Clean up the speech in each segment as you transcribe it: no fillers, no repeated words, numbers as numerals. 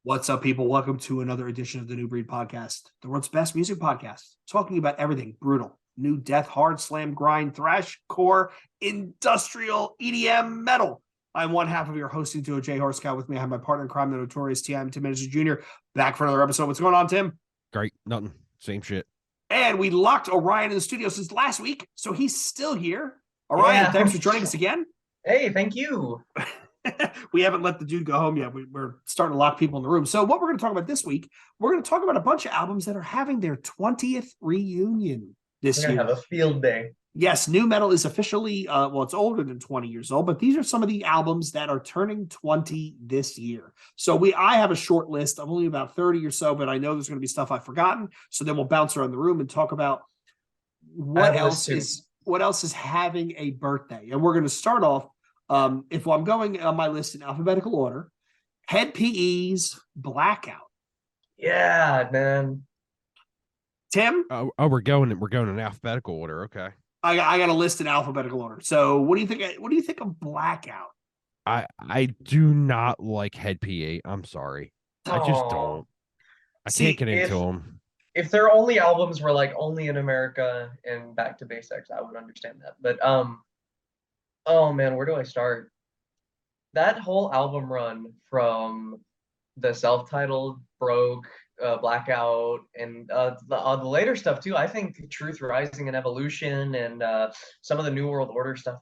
What's up, people? Welcome to another edition of the New Breed Podcast, the world's best music podcast, talking about everything brutal, new death, hard, slam, grind, thrash, core, industrial, EDM, metal. I'm one half of your hosting duo, Jay Horskow. With me, I have my partner in crime, the notorious T.I.M. Tim Minister Jr., back for another episode. What's going on, Tim? Great. Nothing. Same shit. And we locked Orion in the studio since last week, so he's still here. Orion, thanks for joining us again. Hey, thank you. We haven't let the dude go home yet. We're starting to lock people in the room. So what we're going to talk about this week, we're going to talk about a bunch of albums that are having their 20th reunion this year. We're going to have a field day. Yes, nu metal is officially, it's older than 20 years old, but these are some of the albums that are turning 20 this year. So I have a short list. I'm only about 30 or so, but I know there's going to be stuff I've forgotten. So then we'll bounce around the room and talk about what else is having a birthday. And we're going to start off, if I'm going on my list in alphabetical order, Head PE's Blackout. Yeah, man. Tim? We're going in alphabetical order. Okay. I got a list in alphabetical order. So what do you think? What do you think of Blackout? I do not like Head PE. I'm sorry. I just don't. I can't get into them. If their only albums were like Only in America and Back to Basics, I would understand that. But oh man, where do I start? That whole album run from the self-titled, Broke, Blackout, and the later stuff too. I think Truth Rising and Evolution and some of the New World Order stuff.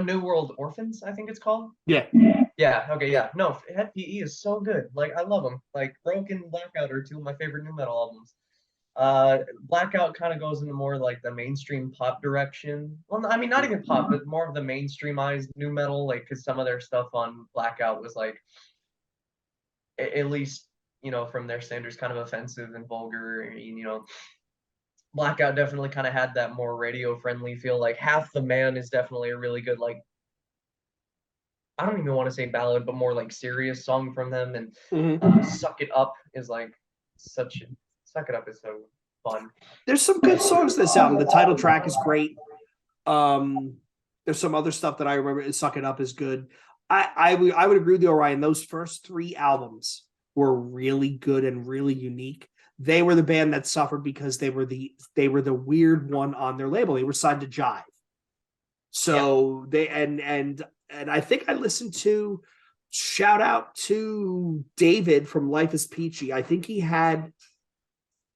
New World Orphans, I think it's called. Yeah. Yeah. Okay. Yeah. No, Head PE is so good. Like I love them. Like Broke and Blackout are two of my favorite new metal albums. Blackout kind of goes into more like the mainstream pop direction. Well, I mean, not even pop, but more of the mainstreamized new metal. Like, because some of their stuff on Blackout was like, at least from their standards, kind of offensive and vulgar. And, Blackout definitely kind of had that more radio friendly feel. Like Half the Man is definitely a really good, like, I don't even want to say ballad, but more like serious song from them. And Suck It Up is like Suck It Up is so fun. There's some good songs this album. The title track is great. There's some other stuff that I remember. Suck It Up is good. I would agree with you, Orion. Those first three albums were really good and really unique. They were the band that suffered because they were the weird one on their label. They were signed to Jive. So they and I think I listened to, shout out to David from Life is Peachy. I think he had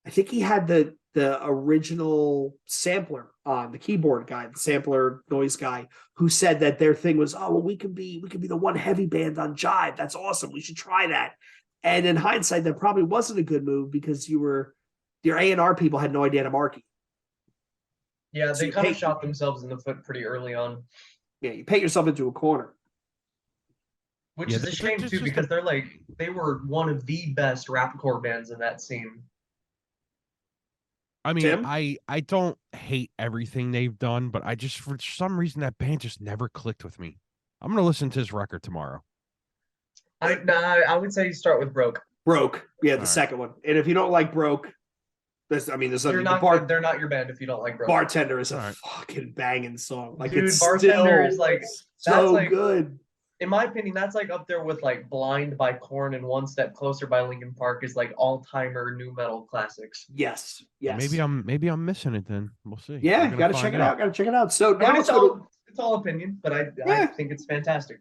the original sampler on, the keyboard guy, the sampler noise guy, who said that their thing was, oh, well, we could be the one heavy band on Jive. That's awesome. We should try that. And in hindsight, that probably wasn't a good move because your A&R people had no idea how to market. Yeah, they kind of shot themselves in the foot pretty early on. Yeah, you paint yourself into a corner. Which is a shame too, because they were one of the best rapcore bands in that scene. I mean, Tim? I don't hate everything they've done, but I just, for some reason, that band just never clicked with me. I'm going to listen to his record tomorrow. I would say you start with Broke. Broke. Yeah, the second one. And if you don't like Broke, there's they're not your band if you don't like Broke. Bartender is a fucking banging song. Like, dude, it's Bartender is like so like, good. In my opinion, that's like up there with like Blind by Korn and One Step Closer by Linkin Park is like all-timer new metal classics. Yes. Maybe I'm missing it then. We'll see. Yeah, you gotta check it out. So now it's all opinion, but I think it's fantastic.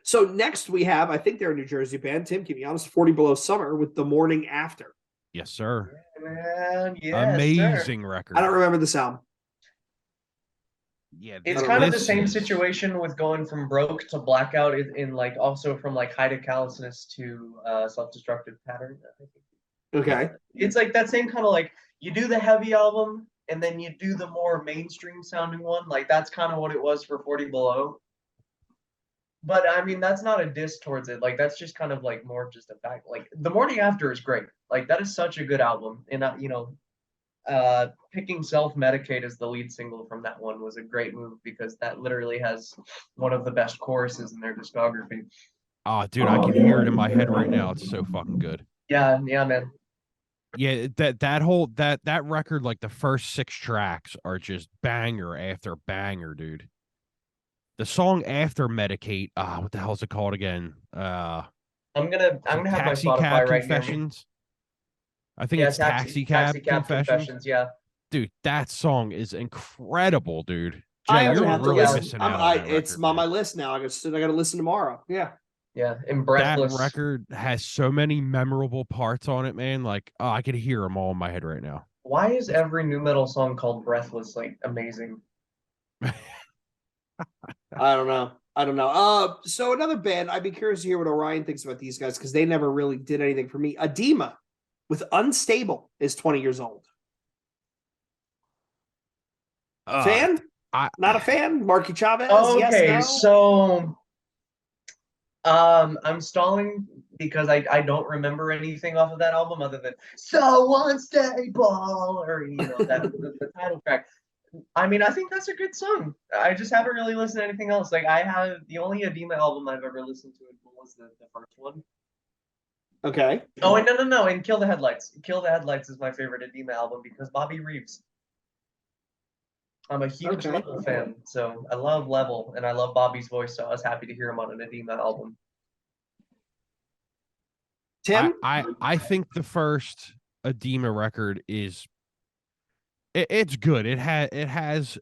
So next we have, I think they're a New Jersey band. Tim, can you be honest? 40 Below Summer with The Morning After. Yes, sir. Yeah, man. Yes, amazing record. I don't remember this album. Yeah, it's kind of the same situation with going from Broke to Blackout in like also from like High to Callousness to Self-Destructive Pattern. Okay. It's like that same kind of like you do the heavy album and then you do the more mainstream sounding one. Like that's kind of what it was for 40 Below. But I mean, that's not a diss towards it. Like that's just kind of like more just a fact. Like The Morning After is great. Like that is such a good album. And picking Self-Medicate as the lead single from that one was a great move because that literally has one of the best choruses in their discography. Oh, dude, I can hear it in my head right now. It's so fucking good. Yeah, man. Yeah, that record, like the first 6 tracks are just banger after banger, dude. The song after Medicate, what the hell is it called again? I'm gonna have my Taxi Spotify Cab right near me. Confessions. I think Yeah, it's Taxi Cab Confessions. confessions. Yeah, Dude, that song is incredible, dude. I Jay, am gonna you're have to really Yeah. listen. missing I'm out on I that it's record, on my man. list now. I gotta listen tomorrow. Yeah. yeah. And That Breathless. record has so many memorable parts on it, man. Like, oh, I could hear them all in my head right now. Why is every new metal song called Breathless like amazing? I don't know. I don't know. So another band, I'd be curious to hear what Orion thinks about these guys because they never really did anything for me. Edema with Unstable is 20 years old. Uh, Fan? I Not a fan? Marky Chavez? Yes, Okay, no? so I'm stalling because I don't remember anything off of that album other than "So Unstable" or that the title track. I mean, I think that's a good song. I just haven't really listened to anything else. Like I have the only Edema album I've ever listened to was the first one. Okay. Oh, and no, and Kill the Headlights. Kill the Headlights is my favorite Edema album because Bobby Reeves. I'm a huge Okay. Level fan, so I love Level and I love Bobby's voice, so I was happy to hear him on an Edema album. Tim? I think the first Edema record is it's good. It has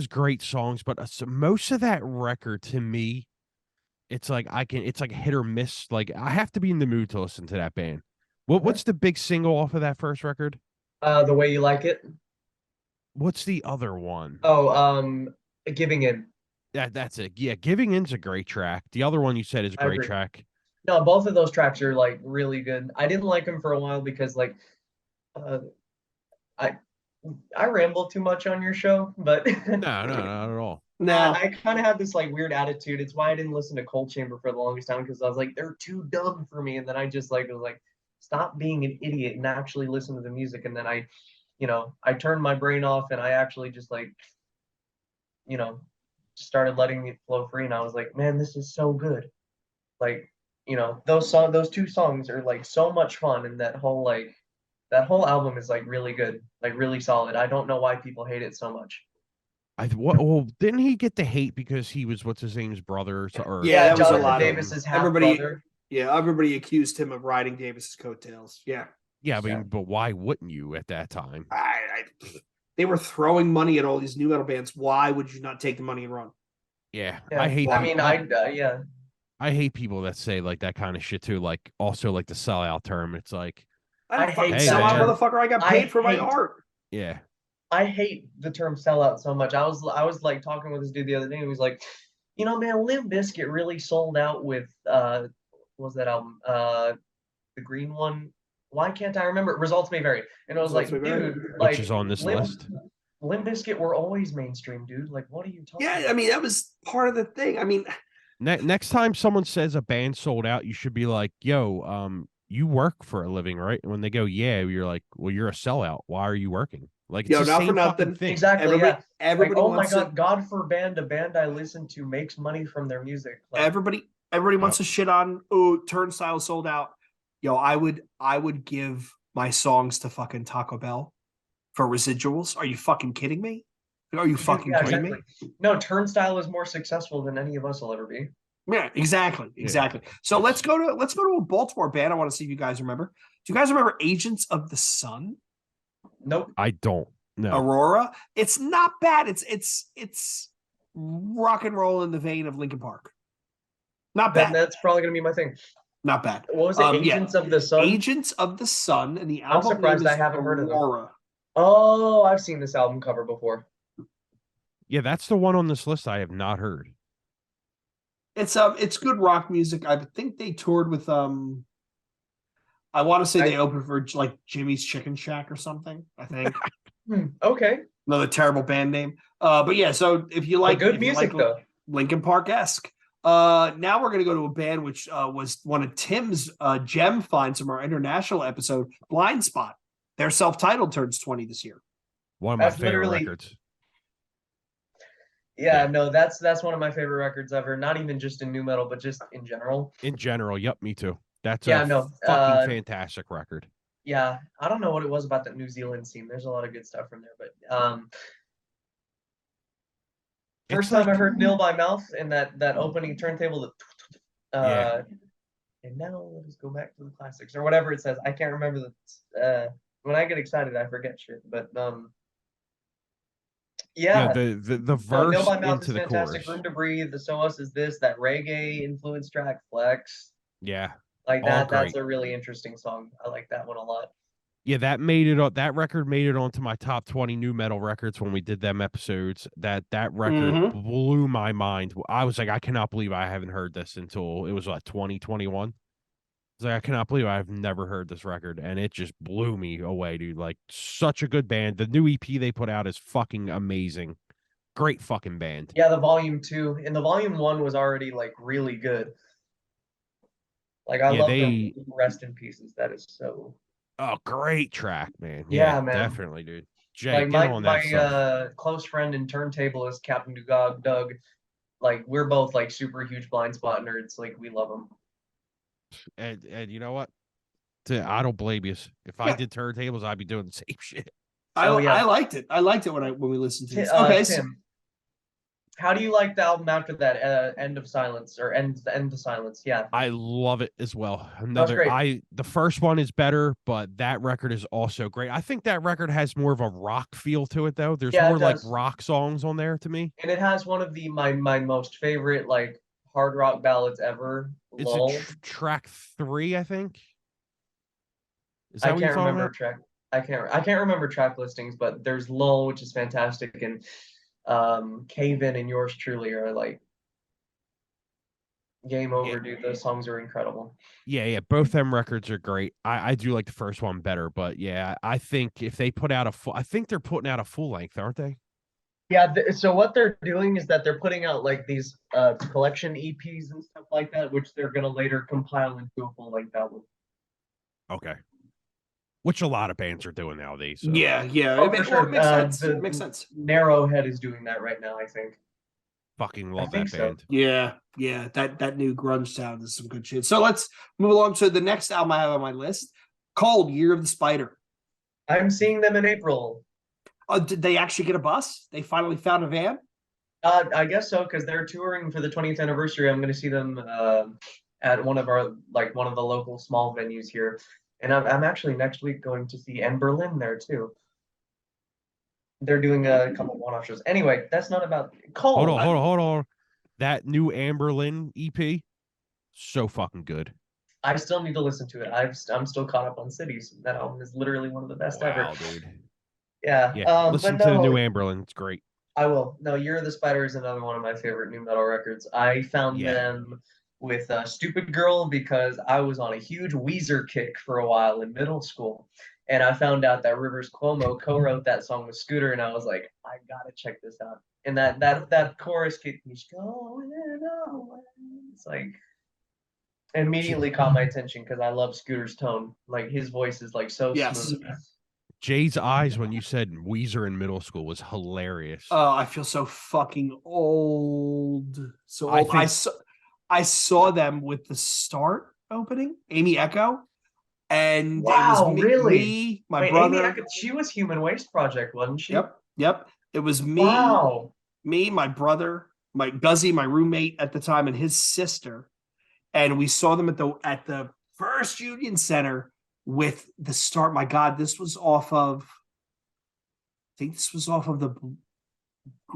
great songs, but most of that record to me, it's like it's like hit or miss. Like I have to be in the mood to listen to that band. What's the big single off of that first record? The Way You Like It. What's the other one? Oh, Giving In. That's it. Yeah, Giving In's a great track. The other one you said is a I great agree. track. No, both of those tracks are like really good. I didn't like them for a while because like uh, I I ramble too much on your show, but No, not at all. No. I kind of had this like weird attitude. It's why I didn't listen to Cold Chamber for the longest time because I was like they're too dumb for me, and then I just like was like stop being an idiot and actually listen to the music, and then I turned my brain off and I actually just like you know started letting it flow free, and I was like, man, this is so good. Like those two songs are like so much fun, and that whole album is like really good, like really solid. I don't know why people hate it so much. Well, didn't he get the hate because he was what's his name's brother or Yeah, that was a Jonathan lot of Davis's half everybody. brother. Yeah, everybody accused him of riding Davis's coattails. Yeah. Yeah, I mean, Yeah. but why wouldn't you at that time? They were throwing money at all these new metal bands. Why would you not take the money and run? Yeah, Yeah, I hate. I mean, yeah. I hate people that say like that kind of shit too. Like also like the sellout term. It's like, I don't I fucking hate sell out, that. motherfucker. I got I paid for my hate- art. yeah, I hate the term sellout so much. I was like talking with this dude the other day, and he was like, man, Limp Bizkit really sold out with what was that album? The green one. Why can't I remember? Results May Vary. And I was Results like, May Vary. dude, which like is on this list. Limp Bizkit were always mainstream, dude. Like, what are you talking Yeah, about? I mean, that was part of the thing. I mean, Next time someone says a band sold out, you should be like, "Yo, you work for a living, right?" And when they go, "Yeah," you're like, "Well, you're a sellout. Why are you working?" Like it's the not for same fucking nothing. thing. Exactly. Everybody, Yeah. everybody Like, oh my wants to. God, God forbid a band I listen to makes money from their music. Like, Everybody wants to shit on. Oh, Turnstile sold out. Yo, I would give my songs to fucking Taco Bell for residuals. Are you fucking kidding me? Are you fucking yeah, kidding exactly. me? No, Turnstile is more successful than any of us will ever be. Yeah, exactly. So let's go to a Baltimore band. I want to see if you guys remember. Do you guys remember Agents of the Sun? Nope. I don't know. Aurora. It's not bad. It's rock and roll in the vein of Linkin Park. Not Then bad. that's probably gonna be my thing. Not bad. What was it? Agents of the Sun? Agents of the Sun, and the I'm album surprised name is I haven't heard of them. Aurora. Oh, I've seen this album cover before. Yeah, that's the one on this list I have not heard. It's good rock music. I think they toured with I want to say they opened for like Jimmy's Chicken Shack or something. I think. Okay. Another terrible band name. But yeah, so if you like good music though. Linkin Park-esque. Now we're gonna go to a band which was one of Tim's gem finds from our international episode, Blind Spot. Their self-titled turns 20 this year. One of my That's favorite literally- records. Yeah, no, that's one of my favorite records ever. Not even just in new metal, but just in general. In general, yep, me too. That's Yeah, a no, fucking fantastic record. Yeah, I don't know what it was about that New Zealand scene. There's a lot of good stuff from there, but first time I heard Nil by Mouth and that opening turntable, Yeah. And now let us go back to the classics or whatever it says. I can't remember the. When I get excited, I forget shit. But Yeah, yeah. the No, Nail verse by Mouth into is the fantastic. chorus. Room to Breathe, The So Us Is This, that reggae influence track, Flex. Yeah, Like all that's great. a really interesting song. I like that one a lot. Yeah, that made it. That record made it onto my top 20 new metal records when we did them episodes. That record Mhm. blew my mind. I was like, I cannot believe I haven't heard this until it was like 2021. It's like I cannot believe I've never heard this record, and it just blew me away, dude. Like such a good band. The new EP they put out is fucking amazing. Great fucking band. Yeah, the volume 2 and the volume 1 was already like really good. Like I Yeah, love the they Rest in Pieces. That is so. oh great track, man. Yeah, Yeah, man. definitely, dude. Jay, Like get my on that my stuff. close friend and turntablist Captain Dugog Doug. Like we're both like super huge blind spot nerds. Like we love them. And you know what? I don't blame you. If I Yeah. did turntables, I'd be doing the same shit. Oh yeah, I liked it. I liked it when we listened to this. Okay, so Tim. How do you like the album after that? End of Silence or End the Silence? Yeah, I love it as well. that's great. The first one is better, but that record is also great. I think that record has more of a rock feel to it though. There's Yeah, more it like does. rock songs on there to me. And it has one of the my most favorite like hard rock ballads ever. Is it Lull. track 3, I think? Is I that what you're can't talking remember about? track. I can't remember track listings, but there's Lull, which is fantastic, and Cave In and Yours Truly are like game Yeah. over, dude. Those songs are incredible. Yeah. Both them records are great. I do like the first one better, but yeah, I think if they put out I think they're putting out a full length, aren't they? Yeah, so what they're doing is that they're putting out like these collection EPs and stuff like that, which they're gonna later compile into a full length album. Okay. Which a lot of bands are doing nowadays. So. yeah, Oh, for sure. it makes sense. The It makes sense. Narrowhead is doing that right now, I think. Fucking I love think that so. band. Yeah. That new grunge sound is some good shit. So let's move along to the next album I have on my list, called Year of the Spider. I'm seeing them in April. Did they actually get a bus? They finally found a van? I guess so because they're touring for the 20th anniversary. I'm going to see them at one of the local small venues here, and I'm actually next week going to see En Berlin there too. They're doing a couple one-off shows. Anyway, that's not about Hold Cole. on, That new Amberlin EP, so fucking good. I still need to listen to it. I'm still caught up on Cities. That album is literally one of the best ever. Wow, dude. Yeah. Yeah, listen But to the new no, Amberlin. It's great. I will. No, Year of the Spider is another one of my favorite new metal records. I found Yeah. them with Stupid Girl because I was on a huge Weezer kick for a while in middle school. And I found out that Rivers Cuomo co-wrote that song with Scooter, and I was like, I gotta check this out. And that chorus kicked me going away. It's like immediately caught my attention because I love Scooter's tone. Like his voice is like so Yes. smooth. Jay's eyes when you said Weezer in middle school was hilarious. Oh, I feel so fucking old. So I old. think- I saw them with the Start opening, Amy Echo. And Wow, it was really? my Wait, brother. she was Human Waste Project, wasn't she? Yep. It was Wow. my brother, my Guzzy, my roommate at the time, and his sister. And we saw them at the First Union Center with the Start. My God, this was off of. I think this was off of the.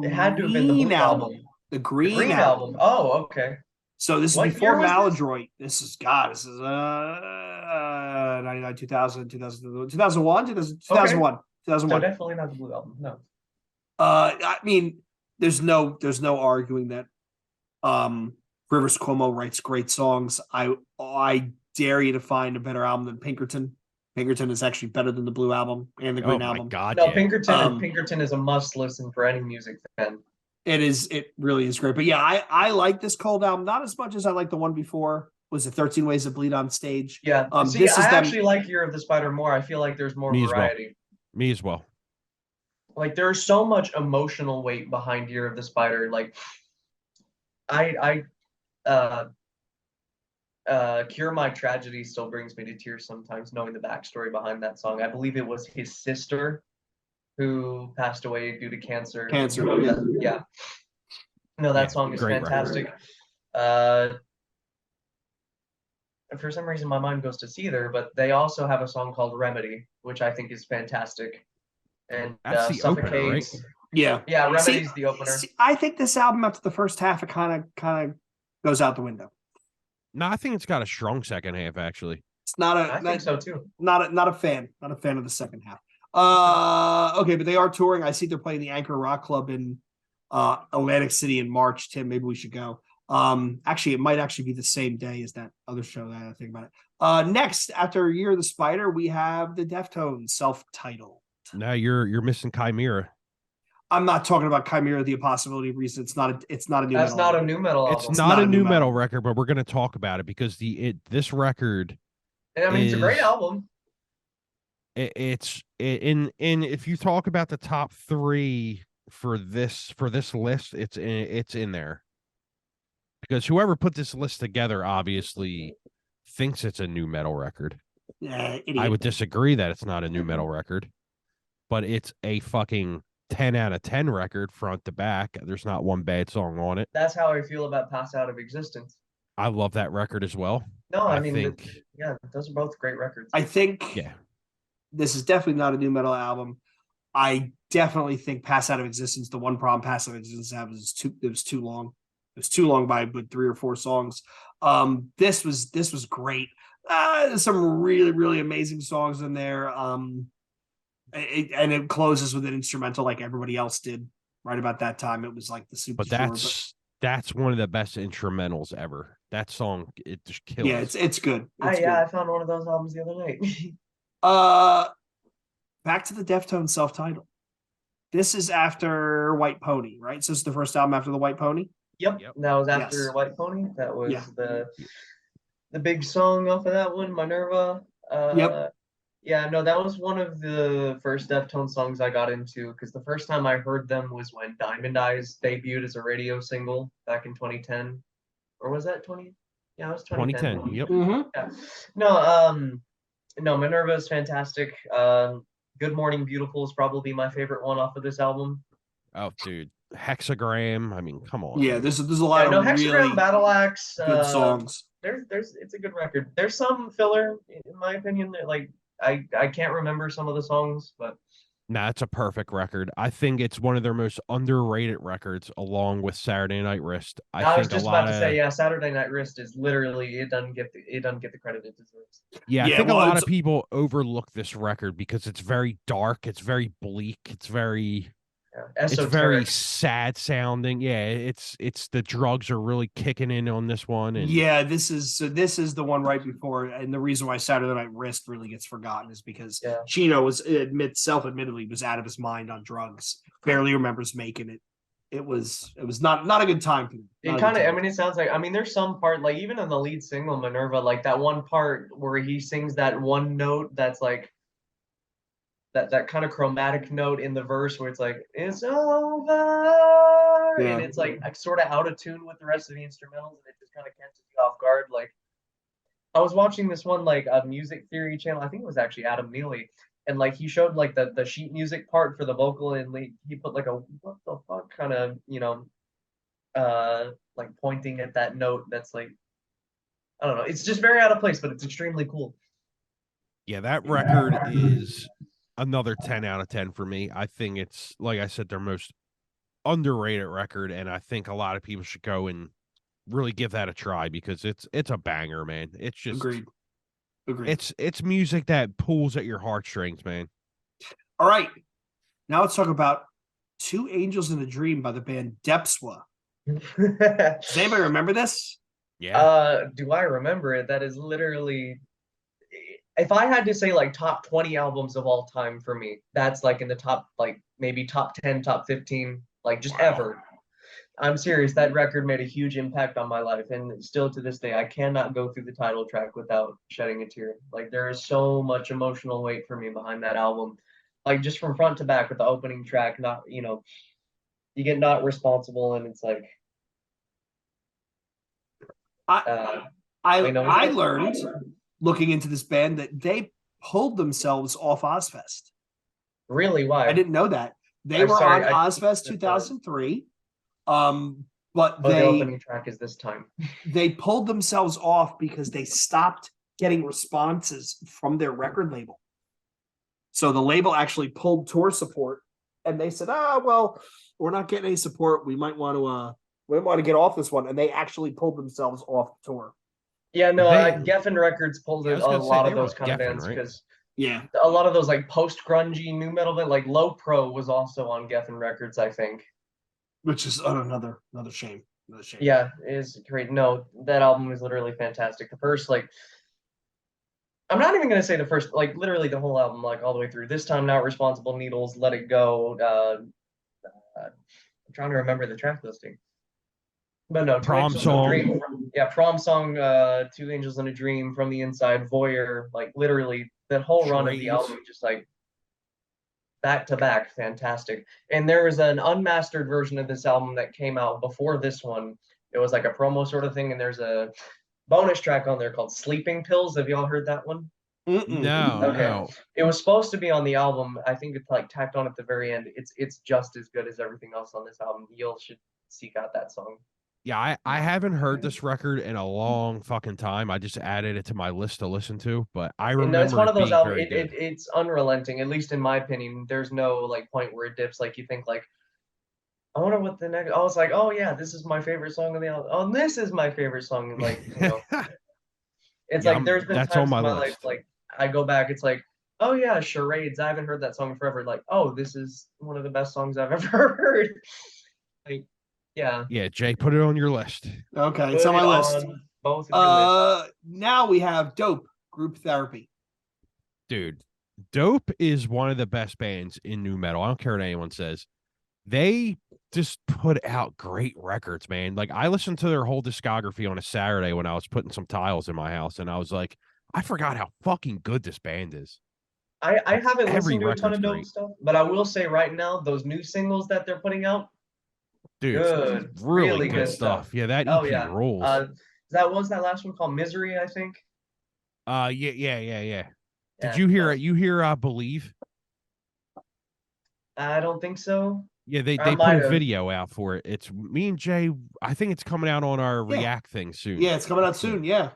It had to have been the Green Blue album. The The Green, Green album. Oh, okay. So this is What before year was this? Maladroit. This is 99, 2000, 2000, 2001, 2001, So 2001. definitely not the Blue album. No. I mean, there's no arguing that Rivers Cuomo writes great songs. I dare you to find a better album than Pinkerton. Pinkerton is actually better than the Blue album and the Green oh my album. God, No, yeah. Pinkerton is a must listen for any music fan. It really is great. But yeah, I like this Cold album, not as much as I like the one before. Was it 13 Ways to Bleed on Stage? Yeah. See, This is I them. actually like Year of the Spider more. I feel like there's more Me as well. variety. Me as well. Like there's so much emotional weight behind Year of the Spider. Like I Cure My Tragedy still brings me to tears sometimes, knowing the backstory behind that song. I believe it was his sister who passed away due to cancer. Yeah. No, that song is great fantastic. for some reason my mind goes to Seether, but they also have a song called Remedy, which I think is fantastic. And That's the opener, right? Suffocates. Yeah. Yeah, See, Remedy's the opener. I think this album after the first half, it kind of goes out the window. No, I think it's got a strong second half, actually. It's not a. I think so too. Not a fan. Not a fan of the second half. Okay, but they are touring. I see they're playing the Anchor Rock Club in Atlantic City in March. Tim, maybe we should go. Actually, it might actually be the same day as that other show that I think about it. Next, after Year of the Spider, we have the Deftones self-titled. Now you're missing Chimera. I'm not talking about Chimera, the Impossibility of Reason. It's not a new That's metal not album. a new metal album. It's not a new metal record, but we're going to talk about it because this record. I mean, it's a great album. It's if you talk about the top 3 for this list, it's in there. Because whoever put this list together obviously thinks it's a new metal record. Yeah, I would disagree that it's not a new metal record, but it's a fucking 10 out of 10 record front to back. There's not one bad song on it. That's how I feel about Pass Out of Existence. I love that record as well. No, I mean, think, those are both great records. I think this is definitely not a new metal album. I definitely think Pass Out of Existence, the one problem Pass Out of Existence have is it was too long. It was too long by 3 or 4 songs. This was great. There's some really, really amazing songs in there. And it closes with an instrumental like everybody else did right about that time. It was like the super. But that's one of the best instrumentals ever. That song, it just kills. Yeah, it's good. I found one of those albums the other night. Back to the Deftones self-titled. This is after White Pony, right? So this is the first album after the White Pony. Yep. That was after White Pony. That was the big song off of that one, Minerva. Yep. Yeah, no, that was one of the first Deftones songs I got into because the first time I heard them was when Diamond Eyes debuted as a radio single back in 2010. Or was that 20? Yeah, it was 2010. 2010, yep. Mm-hmm. Yeah. No, Minerva is fantastic. Good Morning Beautiful is probably my favorite one off of this album. Oh, dude. Hexagram. I mean, come on. Yeah, dude. there's a lot of Hexagram, really Battle Axe, good songs. It's a good record. There's some filler, in my opinion, that like I can't remember some of the songs, but it's a perfect record. I think it's one of their most underrated records, along with Saturday Night Wrist. I was just about to say, Saturday Night Wrist is literally it doesn't get the credit it deserves. Yeah, I think a lot of people overlook this record because it's very dark, it's very bleak, it's very sad sounding. Yeah, it's the drugs are really kicking in on this one. And this is the one right before, and the reason why Saturday Night Wrist really gets forgotten is because Chino was self-admittedly was out of his mind on drugs. Barely remembers making it. It was not a good time for him. It sounds like, there's some part, like even in the lead single Minerva, like that one part where he sings that one note that's like that kind of chromatic note in the verse where it's like, it's over, and it's like sort of out of tune with the rest of the instrumentals, and it just kind of catches you off guard. Like, I was watching this one, like a music theory channel, I think it was actually Adam Neely, and like he showed like the sheet music part for the vocal, and he put like a what the fuck kind of, like pointing at that note that's like, I don't know, it's just very out of place, but it's extremely cool. Yeah, that record is another 10 out of 10 for me. I think it's, like I said, their most underrated record, and I think a lot of people should go and really give that a try because it's a banger, man. It's just agreed. It's music that pulls at your heartstrings, man. All right, now let's talk about Two Angels in a Dream by the band Depswa. Does anybody remember this? Yeah. Do I remember it? That is literally, if I had to say like top 20 albums of all time for me, that's like in the top, like maybe top 10, top 15, like just ever. I'm serious. That record made a huge impact on my life. And still to this day, I cannot go through the title track without shedding a tear. Like there is so much emotional weight for me behind that album. Like just from front to back with the opening track, not, you get Not Responsible, and it's like, I learned looking into this band that they pulled themselves off Ozfest. Really? Why? I didn't know that. They were on Ozfest 2003. but the opening track is This Time. they pulled themselves off because they stopped getting responses from their record label. So the label actually pulled tour support, and they said, well, we're not getting any support. We might want to get off this one. And they actually pulled themselves off the tour. Yeah, no, They- Geffen Records pulled Yeah, I a was gonna say, lot they of were those kind of Geffen, bands right? because Yeah. a lot of those like post-grungy new metal band, like Low Pro was also on Geffen Records, I think. Which is another shame. Another shame. Yeah, it is great. No, that album is literally fantastic. The first, like, I'm not even gonna say the first, like, literally the whole album, like all the way through. This Time, Not Responsible, Needles, Let It Go. I'm trying to remember the track listing. But no, Two Prom Angels in a Song. Dream. Yeah, Prom Song, Two Angels in a Dream, From the Inside, Voyeur, like literally that whole run of the Charades. album, just like back to back, fantastic. And there was an unmastered version of this album that came out before this one. It was like a promo sort of thing, and there's a bonus track on there called Sleeping Pills. Have y'all heard that one? No, Okay. no. It was supposed to be on the album. I think it's like tacked on at the very end. It's just as good as everything else on this album. You should seek out that song. Yeah, I haven't heard this record in a long fucking time. I just added it to my list to listen to, but I And remember it's one it of those being albums. very good. It's unrelenting, at least in my opinion. There's no like point where it dips. Like you think like, I wonder what the next. Oh, it's like, oh yeah, this is my favorite song on the album. Oh, this is my favorite song. And like, it's Yeah, like there's been that's on times my in my life list. like I go back. It's like, oh yeah, Charades. I haven't heard that song forever. Like, oh, this is one of the best songs I've ever heard. Like, yeah. Yeah, Jay, put it on your list. Okay, it's Put on my it list. on both of your lists. Now we have Dope Group Therapy. Dude, Dope is one of the best bands in new metal. I don't care what anyone says. They just put out great records, man. Like I listened to their whole discography on a Saturday when I was putting some tiles in my house, and I was like, I forgot how fucking good this band is. I Like, haven't every listened to a ton record's of Dope great. stuff, but I will say right now, those new singles that they're putting out, Dude, good, really really good good stuff. Yeah, that Oh EP yeah. rules. That was that last one called Misery, I think. Yeah. Did Yeah, you hear no, it? You hear Believe? I don't think so. Yeah, they I they put might a have. video out for it. It's me and Jay. I think it's coming out on our Yeah. React thing soon. Yeah, it's coming out soon. Yeah.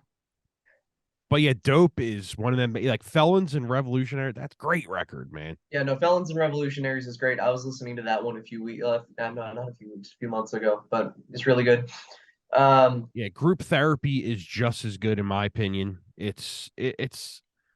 But yeah, Dope is one of them. Like Felons and Revolutionary. That's great record, man. Yeah, no, Felons and Revolutionaries is great. I was listening to that one a few weeks, not a few weeks, a few months ago, but it's really good. Yeah, Group Therapy is just as good in my opinion. It's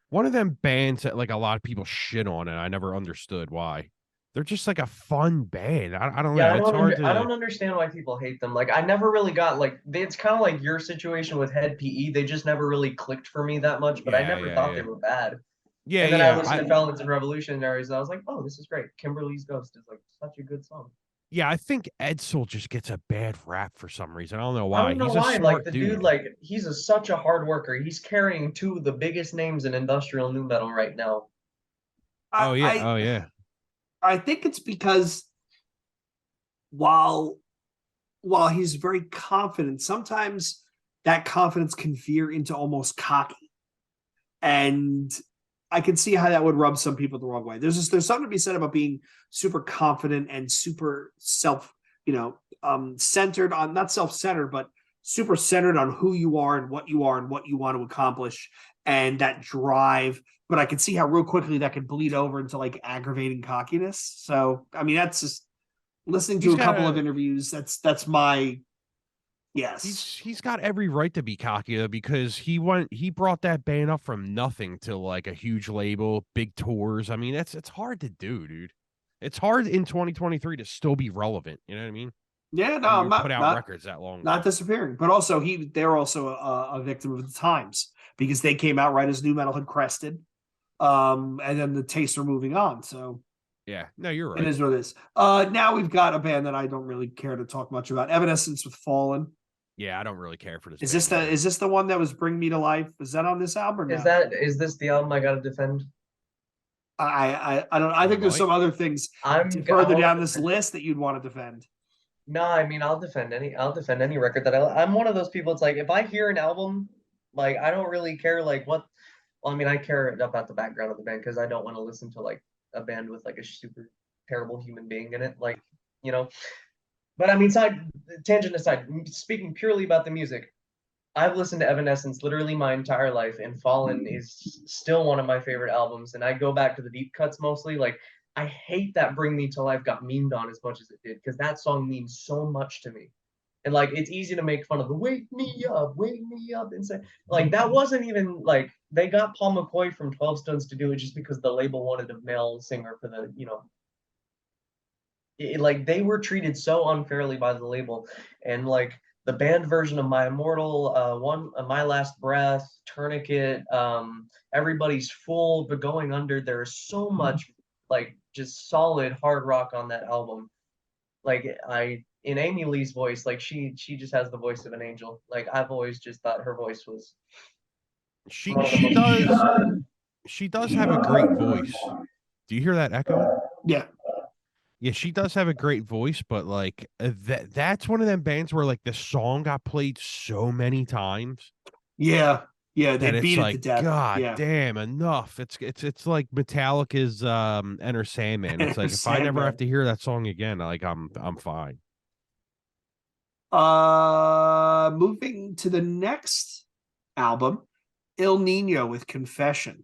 one of them bands that like a lot of people shit on, and I never understood why. They're just like a fun band. I don't Yeah, know. It's hard I to. don't understand why people hate them. Like, I never really got like it's kind of like your situation with Head PE. They just never really clicked for me that much, but I never thought they were bad. And then I listened to Felons and Revolutionaries, and I was like, oh, this is great. Kimberly's Ghost is like such a good song. Yeah, I think Edsel just gets a bad rap for some reason. I don't know I why. don't know He's a why. smart Like the dude. dude, like he's such a hard worker. He's carrying two of the biggest names in industrial new metal right now. Oh yeah. I think it's because while he's very confident, sometimes that confidence can veer into almost cocky. And I can see how that would rub some people the wrong way. There's something to be said about being super confident and super centered on, not self-centered, but super centered on who you are and what you want to accomplish, and that drive. But I can see how real quickly that could bleed over into like aggravating cockiness. So I mean, that's just listening to a couple of interviews. That's my yes. He's got every right to be cocky because he brought that band up from nothing to like a huge label, big tours. I mean, it's hard to do, dude. It's hard in 2023 to still be relevant. You know what I mean? Yeah, no, I'm I'm put out records that long. Not disappearing, but also they're also a victim of the times because they came out right as new metal had crested, and then the tastes are moving on. So yeah, no, you're right. It is what it is. Now we've got a band that I don't really care to talk much about. Evanescence with Fallen. Yeah, I don't really care for this. Is this the one that was Bring Me to Life? Is that on this album? Or no? Is this the album I gotta defend? I don't. I think there's some other things further down this list that you'd want to defend. No, I mean I'll defend any record that I'm one of those people. It's like if I hear an album, like I don't really care like what. Well, I mean I care about the background of the band because I don't want to listen to like a band with like a super terrible human being in it. Like you know, But I mean, tangent aside, speaking purely about the music, I've listened to Evanescence literally my entire life, and Fallen is still one of my favorite albums. And I go back to the deep cuts mostly. Like, I hate that Bring Me to Life got memed on as much as it did, because that song means so much to me. And like, it's easy to make fun of the wake me up, and say, like, that wasn't even like they got Paul McCoy from 12 Stones to do it just because the label wanted a male singer for the, like they were treated so unfairly by the label. And like the band version of My Immortal, My Last Breath, Tourniquet, Everybody's Full, But Going Under, there's so much like just solid hard rock on that album. Like I in Amy Lee's voice, like she just has the voice of an angel. Like I've always just thought her voice was She one of the she most does she does have a great voice. Do you hear that echoing? Yeah. Yeah, she does have a great voice, but like that's one of them bands where like the song got played so many times Yeah. Yeah. They that it's beat it to like, death. God Yeah. damn, enough. It's like Metallica's Enter Sandman. It's like if I never have Sandman. to hear that song again, like I'm fine. Moving to the next album, Il Nino with Confession.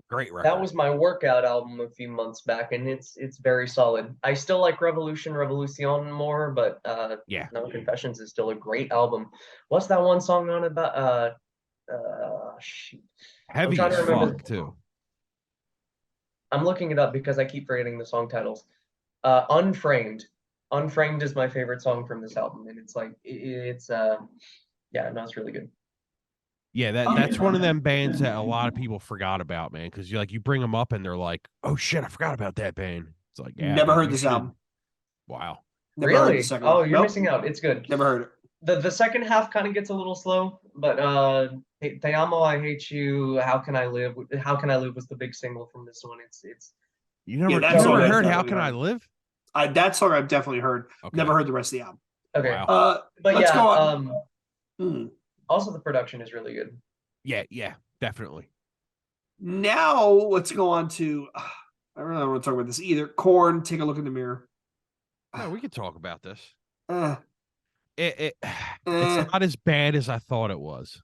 Great That record. was my workout album a few months back, and it's very solid. I still like Revolution more, but Yeah. No Confessions is still a great album. What's that one song on about? Shoot. I'm Heavy trying to as remember. fuck too. I'm looking it up because I keep forgetting the song titles. Unframed. Unframed is my favorite song from this album, and it's like it's yeah, no, it's really good. Yeah, that's one of them bands that a lot of people forgot about, man. Because you bring them up and they're like, "Oh shit, I forgot about that band." It's like, yeah, Never dude, heard you this should. album. Wow. Never heard the Really? second Oh, one. you're Nope. missing out. It's good. Never heard it. The second half kind of gets a little slow, but Te Amo, I Hate You, How Can I Live? How Can I Live was the big single from this one. It's You Yeah, never that you so song never I've good. heard How definitely Can I heard. Live? That song I've definitely heard. Never Okay. heard the rest of the album. Okay. Wow. But Let's yeah, go on. also the production is really good. Yeah, definitely. Now let's go on to I don't really want to talk about this either. Korn, Take a Look in the Mirror. No, we could talk about this. Uh, It's uh, not as bad as I thought it was.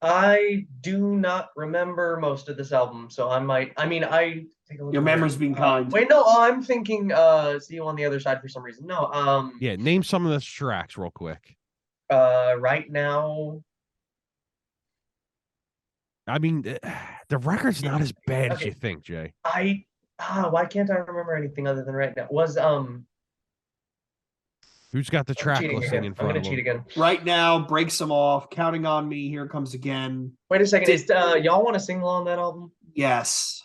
I do not remember most of this album, so I take a look Your in the mirror. memory's being kind. Wait, no, I'm thinking See You on the Other Side for some reason. No, Yeah, name some of the tracks real quick. Right Now. I mean, the record's not as bad as Okay. you think, Jay. Why can't I remember anything other than Right Now? Was Who's got the I'm track cheating listing again. in I'm front gonna of cheat them? again. Right Now, Breaks Them Off, Counting on Me, Here Comes Again. Wait a second. Is y'all want to sing along that album? Yes.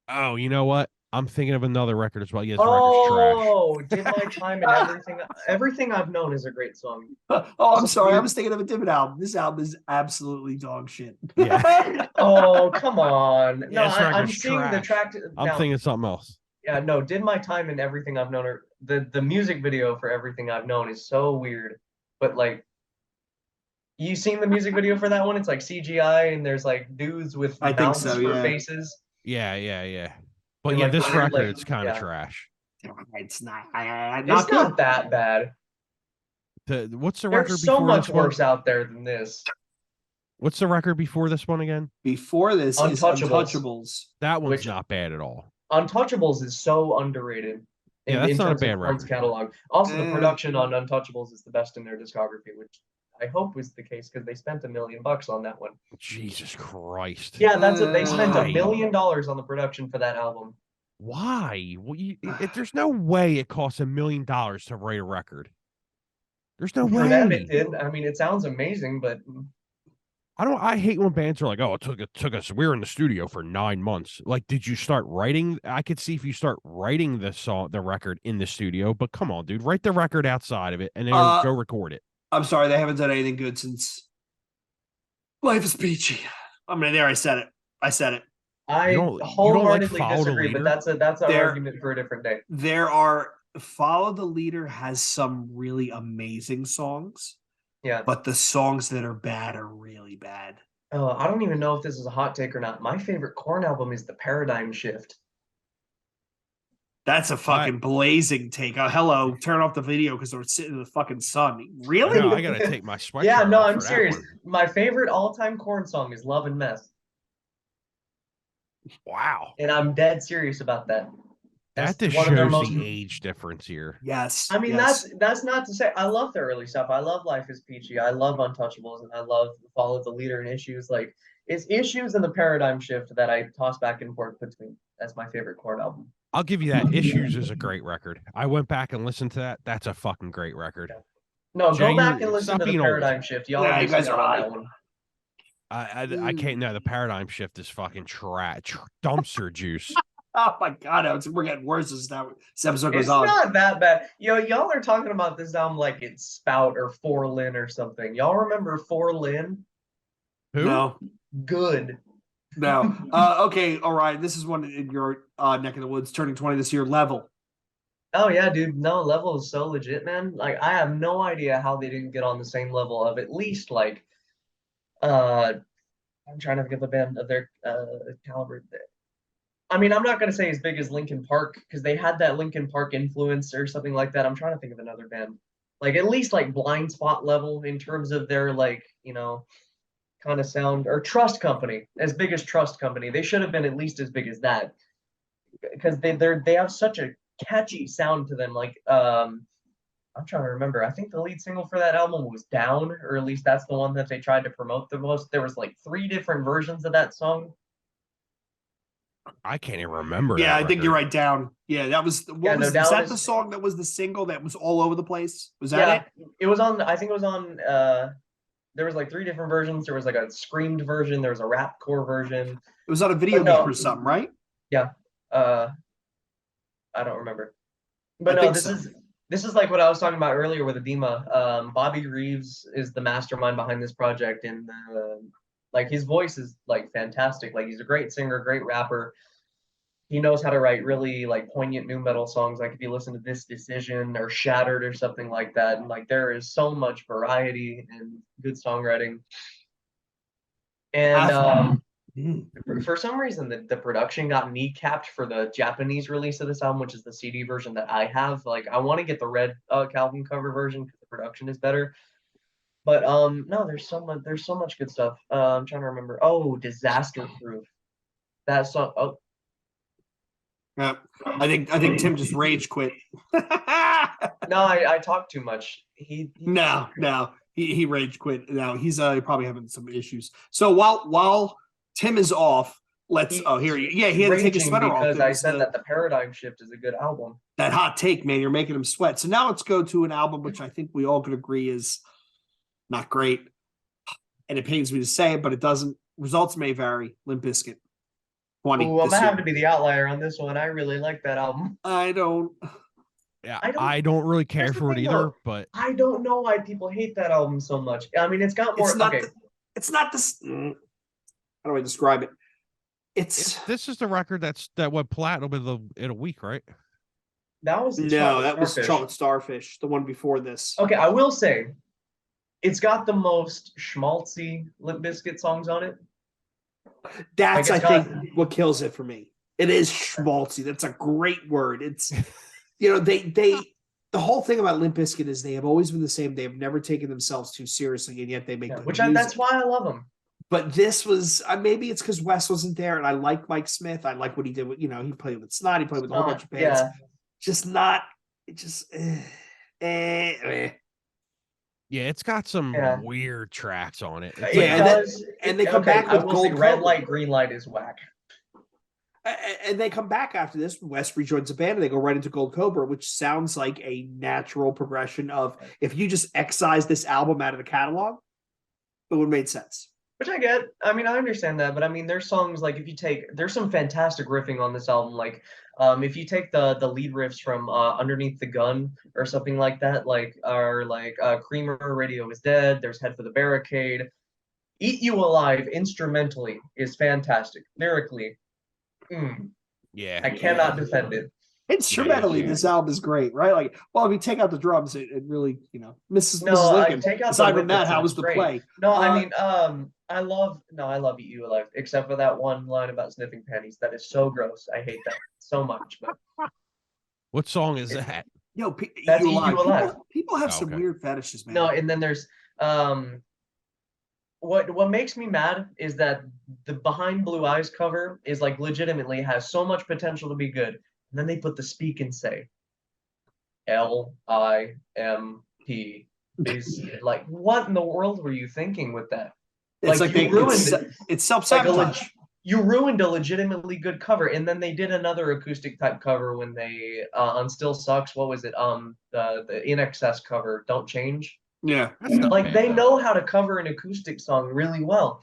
Oh, you know what? I'm thinking of another record as well. Yeah, this record's trash. Oh, Did My Time and Everything. Everything I've Known is a great song. Oh, Also, I'm sorry. I was thinking of a different album. This album is absolutely dog shit. Yeah. Oh, come on. No, Yeah, this I'm record's seeing the trash. track I'm now. thinking something else. Yeah, no, Did My Time and Everything I've Known, or the music video for Everything I've Known is so weird. But like, you seen the music video for that one? It's like CGI, and there's like dudes with I think mouths so, for yeah. faces. Yeah. But And yeah, like the this weird, record, like, it's kind of yeah. trash. It's not. It's Not good. not that bad. What's the There's record so before much this one? worse out there than this. What's the record before this one again? Before this is Untouchables. Untouchables. That one's Which- not bad at all. Untouchables is so underrated Yeah, in, that's in not a terms bad of Korn's record. catalog. Also, the Eh. production on Untouchables is the best in their discography, which I hope was the case because they spent $1 million on that one. Jesus Christ. Yeah, they spent Why? $1 million on the production for that album. Why? Well, there's no way it costs $1 million to write a record. There's no For them, way. it did. I mean, it sounds amazing, but I hate when bands are like, oh, it took us. We were in the studio for 9 months. Like, did you start writing? I could see if you start writing the record in the studio. But come on, dude, write the record outside of it and then go record it. I'm sorry, they haven't done anything good since Life is Peachy. I mean, there I said it. I don't wholeheartedly Follow the disagree. But Leader? that's an argument for a different day. There are Follow the Leader has some really amazing songs. Yeah. But the songs that are bad are really bad. I don't even know if this is a hot take or not. My favorite Korn album is The Paradigm Shift. That's a fucking blazing take. Hello, turn off the video because we're sitting in the fucking sun. I Really? know, I gotta take my sweatshirt Yeah, no, off I'm for that serious. one. My favorite all-time Korn song is Love and Mess. Wow. And I'm dead serious about that. That That's just one of their shows most. the age difference here. Yes. I mean, yes. that's not to say I love their early stuff. I love Life is Peachy. I love Untouchables, and I love Follow the Leader and Issues. Like it's Issues and the Paradigm Shift that I toss back and forth between. That's my favorite Korn album. I'll give you that. Issues is a great record. I went back and listened to that. That's a fucking great record. No, Jay, go back and listen stop to the being old. Paradigm Shift. Y'all Yeah, are you guys missing out are on high. that one. I can't. No, the paradigm shift is fucking trash, dumpster juice. Oh my god, we're getting worse as this episode goes It's on. not that bad. Y'all are talking about this album like it's Spout or Four Lin or something. Y'all remember Four Lin? Who? No, Good. no. Okay, all right. This is one in your neck of the woods, turning 20 this year. Level. Oh yeah, dude. No, Level is so legit, man. Like I have no idea how they didn't get on the same level of at least like I'm trying to think of the band of their caliber. I mean, I'm not gonna say as big as Linkin Park because they had that Linkin Park influence or something like that. I'm trying to think of another band. Like at least like Blind Spot level in terms of their like, kind of sound, or Trust Company, as big as Trust Company. They should have been at least as big as that. Because they have such a catchy sound to them. Like I'm trying to remember. I think the lead single for that album was Down, or at least that's the one that they tried to promote the most. There was like 3 different versions of that song. I can't even remember. Yeah, that I think you're record. right. Down. Yeah, that was what Yeah, was no, was Down that is- the song that was the single that was all over the place? Was that it? It was on. I think it was on. There was like 3 different versions. There was like a screamed version. There was a rap core version. It was on a video no. game or something, right? Yeah. I don't remember. But I no, think this so. is like what I was talking about earlier with Edema. Bobby Reeves is the mastermind behind this project, and like his voice is like fantastic. Like he's a great singer, great rapper. He knows how to write really like poignant new metal songs. Like if you listen to This Decision or Shattered or something like that, and like there is so much variety and good songwriting. And for some reason, the production got kneecapped for the Japanese release of this album, which is the CD version that I have. Like, I want to get the red Calvin cover version because the production is better. But no, there's so much good stuff. I'm trying to remember. Oh, Disaster Proof. That song. Oh, Yeah, I think Tim just rage quit. no, I talk too much. No, he rage quit. No, he's probably having some issues. So while Tim is off, he had to take his sweater off because I said that the Paradigm Shift is a good album. That hot take, man, you're making him sweat. So now let's go to an album which I think we all could agree is not great, and it pains me to say it, but it doesn't. Results may vary. Limp Bizkit. 20. Ooh, I'm gonna have to be the outlier on this one. I really like that album. I don't. Yeah, I don't really care for it either, but I don't know why people hate that album so much. I mean, it's got more. It's not this. How do I describe it? This is the record that went platinum in a week, right? That was Chocolate Starfish, the one before this. Okay, I will say, it's got the most schmaltzy Limp Bizkit songs on it. That's I think what kills it for me. It is schmaltzy. That's a great word. It's they the whole thing about Limp Bizkit is they have always been the same. They have never taken themselves too seriously, and yet they make that's why I love them. But this was maybe it's because Wes wasn't there, and I like Mike Smith. I like what he did. With, he played with Snot. He played with a whole bunch of bands. Yeah. Just not. It just. Yeah, it's got some weird tracks on it. And they come back with Gold Cobra. Red Light, Green Light is whack. And they come back after this. Wes rejoins the band, and they go right into Gold Cobra, which sounds like a natural progression of if you just excise this album out of the catalog, it would have made sense. Which I get. I mean, I understand that, but I mean, there's songs like there's some fantastic riffing on this album. Like, if you take the lead riffs from Underneath the Gun or something like that, Creamer, Radio is Dead. There's Head for the Barricade. Eat You Alive instrumentally is fantastic. Lyrically, yeah, I cannot defend it. Instrumentally, this album is great, right? Like, well, if you take out the drums, it really, Mrs. No, Lincoln. take out aside from that, how was the play? No, I mean, I love Eat You Alive, except for that one line about sniffing panties. That is so gross. I hate that so much. But What song is It- that? Yo, That's you Eat alive. You Alive. People have Oh, some okay. weird fetishes, man. No, and then there's what makes me mad is that the Behind Blue Eyes cover is like legitimately has so much potential to be good. And then they put the speak and say LIMP is like, what in the world were you thinking with that? It's like you ruined it's self like sabotage. you ruined a legitimately good cover. And then they did another acoustic type cover when they on Still Sucks. What was it? The In Excess cover, Don't Change. Yeah. That's not Like bad, they though. know how to cover an acoustic song really well,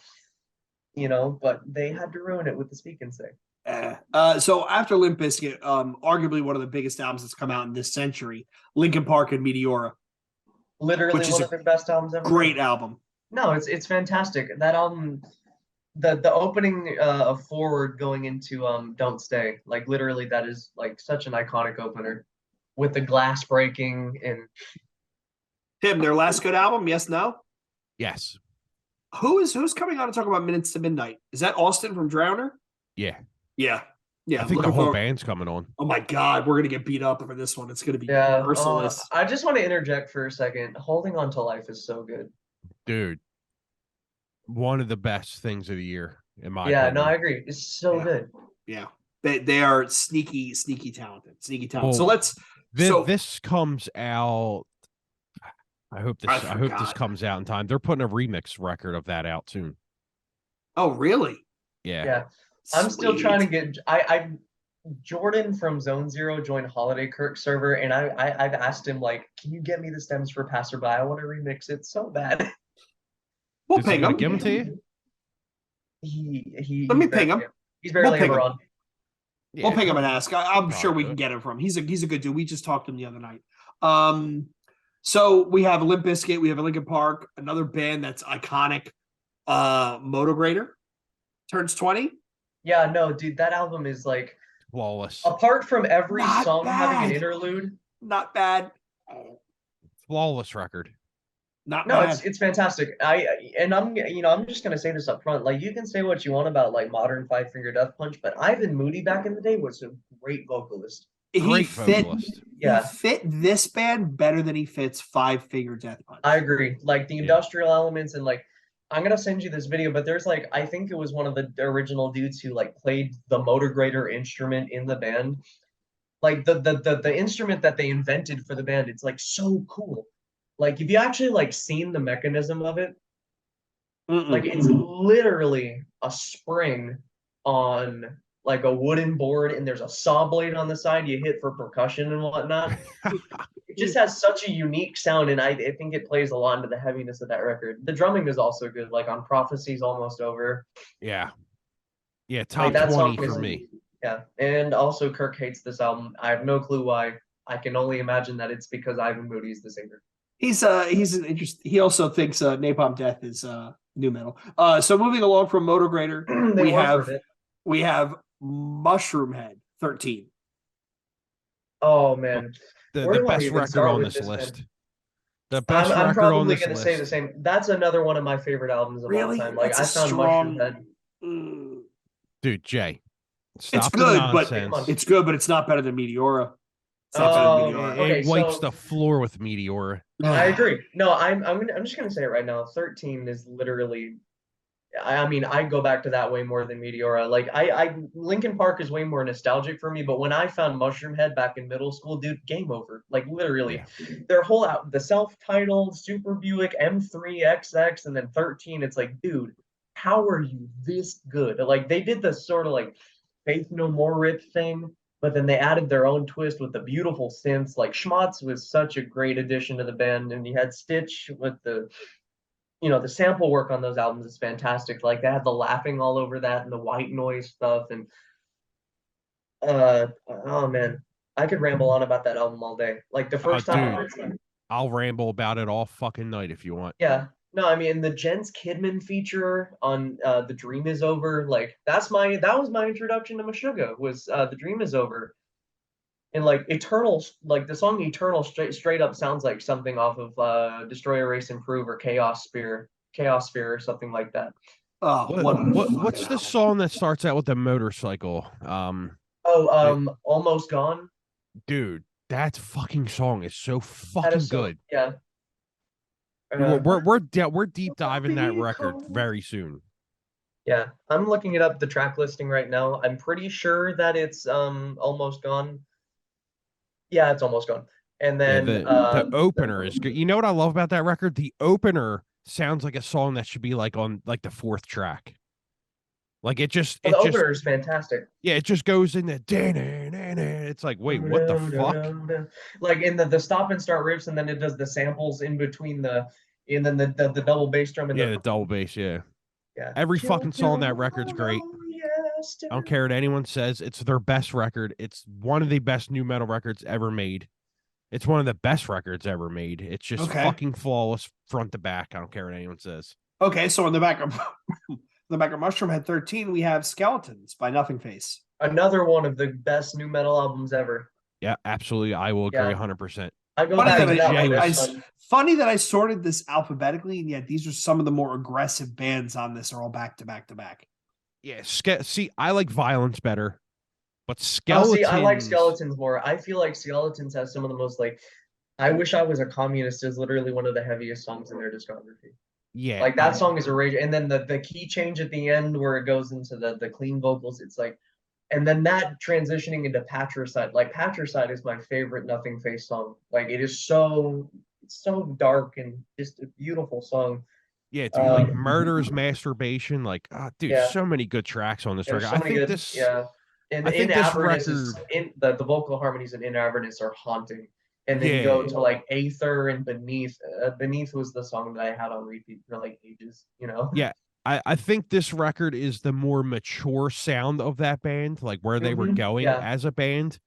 but they had to ruin it with the speak and say. So after Limp Bizkit, arguably one of the biggest albums that's come out in this century, Linkin Park and Meteora. Literally Which is one a of their best albums ever. Great album. No, it's fantastic. That album, the opening of Forward going into Don't Stay, like literally that is like such an iconic opener with the glass breaking and Tim, their last good album, yes, no? Yes. Who's coming on to talk about Minutes to Midnight? Is that Austin from Drowner? Yeah. Yeah. I think the whole band's coming on. Oh my God, we're gonna get beat up for this one. It's gonna be yeah. merciless. I just want to interject for a second. Holding On to Life is so good. Dude. One of the best things of the year, in my Yeah, opinion. no, I agree. It's so good. Yeah. They are sneaky talented. Sneaky talented. Well, so this comes out. I hope this forgot. comes out in time. They're putting a remix record of that out soon. Oh, really? Yeah. Yeah. I'm still Sweet. trying to get I Jordan from Zone Zero joined Holiday Kirk server, and I've asked him like, can you get me the stems for Passerby? I want to remix it so bad. We'll Is he ping gonna him. give them to you? He's Let me ping him. He's barely ping ever him. on. We'll ping him and ask. I'm sure we do can it. get him from. He's a good dude. We just talked to him the other night. So we have Limp Bizkit, we have Linkin Park, another band that's iconic. Motograder turns 20. Yeah, no, dude, that album is like Flawless. apart from every Not song having an bad. interlude. Not bad. Flawless record. Not No, bad. it's fantastic. I'm just gonna say this up front. Like you can say what you want about like modern Five Finger Death Punch, but Ivan Moody back in the day was a great vocalist. Great vocalist. Yeah. He fit this band better than he fits Five Finger Death Punch. I agree. Like the industrial elements and like I'm gonna send you this video, but there's like I think it was one of the original dudes who like played the motograder instrument in the band. Like the instrument that they invented for the band, it's like so cool. Like if you actually like seen the mechanism of it, like it's literally a spring on like a wooden board and there's a saw blade on the side you hit for percussion and whatnot. It just has such a unique sound, and I think it plays a lot into the heaviness of that record. The drumming is also good, like on Prophecy's Almost Over. Yeah. Yeah, Like, top that 20 song for is- me. Yeah, and also Kirk hates this album. I have no clue why. I can only imagine that it's because Ivan Moody is the singer. He's an interest. He also thinks Napalm Death is new metal. So moving along from Motograder, we have Mushroom Head 13. Oh man, The Where do I best even record start on with this this, man? list. The best I'm record on probably this gonna list. say the same. That's another one of my favorite albums of all time. Like That's I a found strong. Mushroom Head. Dude, Jay. It's Stop the good, nonsense. but it's good, but it's not better than Meteora. It's not better than Meteora. Okay, It wipes so- the floor with Meteora. I agree. No, I'm just gonna say it right now. 13 is literally. I mean, I go back to that way more than Meteora. Like Linkin Park is way more nostalgic for me. But when I found Mushroom Head back in middle school, dude, game over. Like literally, their whole out the self-titled Super Buick M3XX and then 13. It's like, dude, how are you this good? Like they did this sort of like Faith No More rip thing, but then they added their own twist with the beautiful synths. Like Schmatz was such a great addition to the band, and you had Stitch with the sample work on those albums is fantastic. Like they had the laughing all over that and the white noise stuff. And oh man, I could ramble on about that album all day. Like the first time. Dude, I'll ramble about it all fucking night if you want. Yeah. No, I mean the Jens Kidman feature on The Dream Is Over, like that was my introduction to Meshuggah, was The Dream Is Over. And like Eternal, like the song Eternal straight up sounds like something off of Destroy Erase Improve or Chaos Sphere or something like that. What's the song that starts out with the motorcycle? Almost Gone. Dude, that fucking song is so That fucking is so good. yeah. We're deep diving that Be record cold. very soon. Yeah, I'm looking it up the track listing right now. I'm pretty sure that it's almost gone. Yeah, it's almost gone. And Yeah, then the opener is good. You know what I love about that record? The opener sounds like a song that should be like on like the fourth track. Like the opener is fantastic. yeah, it just goes in the it's like, wait, what the fuck? Like in the stop and start riffs, and then it does the samples in between and then the double bass drum and Yeah, the the double bass, yeah. yeah. Every Killed fucking song on that record's great. tomorrow I don't care what anyone says. It's their best record. It's one of the best new metal records ever made. It's one of the best records ever made. It's just Okay. fucking flawless front to back. I don't care what anyone says. Okay, so in the back of the back of Mushroom Head 13, we have Skeletons by Nothing Face. Another one of the best new metal albums ever. Yeah, absolutely. I will agree Yeah. 100%. I go Funny back that to that one. funny that I sorted this alphabetically, and yet these are some of the more aggressive bands on this are all back to back to back. Yeah, see, I like Violence better, but Oh, Skeletons. see, I like Skeletons more. I feel like Skeletons has some of the most like I Wish I Was a Communist is literally one of the heaviest songs in their discography. Yeah, Like that song is a rage. And then the key change at the end where it goes into the clean vocals, it's like and then that transitioning into Patricide. Like Patricide is my favorite Nothing Face song. Like it is it's so dark and just a beautiful song. yeah, dude, like Murder's Masturbation, like, dude, Yeah. so many good tracks on this There's record. so I many think good this, yeah. And I think this Avernus is record, in the vocal harmonies in Avernus are haunting. And then you yeah, go to like Aether and Beneath. Beneath was the song that I had on repeat for like ages, you know? yeah. I think this record is the more mature sound of that band, like where they were going Yeah. as a band.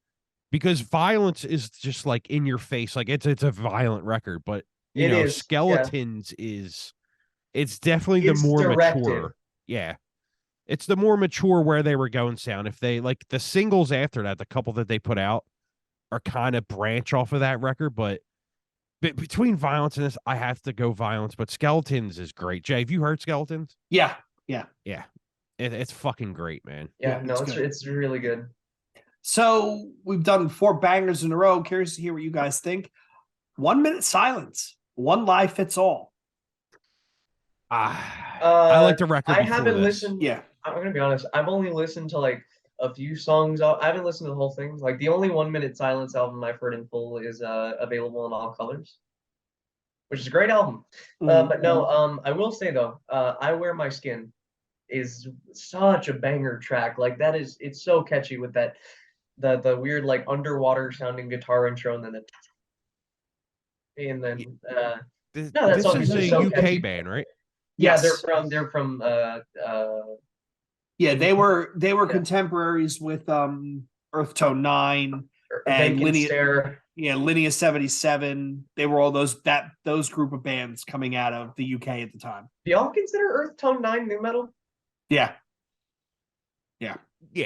Because Violence is just like in your face, like it's a violent record, but you It know, is. Yeah. Skeletons is it's definitely the It's more directed. mature. Yeah. It's the more mature where they were going sound. If they like the singles after that, the couple that they put out are kind of branch off of that record, but between Violence and this, I have to go Violence, but Skeletons is great. Jay, have you heard Skeletons? Yeah. Yeah. It's fucking great, man. Yeah, Yeah, no, it's good. it's really good. So we've done 4 bangers in a row. Curious to hear what you guys think. 1 minute silence. One lie fits all. I like the record. I before haven't this. listened. Yeah. I'm gonna be honest. I've only listened to like a few songs. I haven't listened to the whole thing. Like the only 1 minute silence album I've heard in full is available in all colors, which is a great album. But no, I will say though, I Wear My Skin is such a banger track. Like that is, it's so catchy with that the weird like underwater sounding guitar intro and then that song This is is just a so UK catchy. band, right? Yeah, Yes. they're from Yeah, they were contemporaries with Earth Tone 9 and Vacant Stare. Linea 77. They were all those group of bands coming out of the UK at the time. Do y'all consider Earth Tone 9 new metal? Yeah.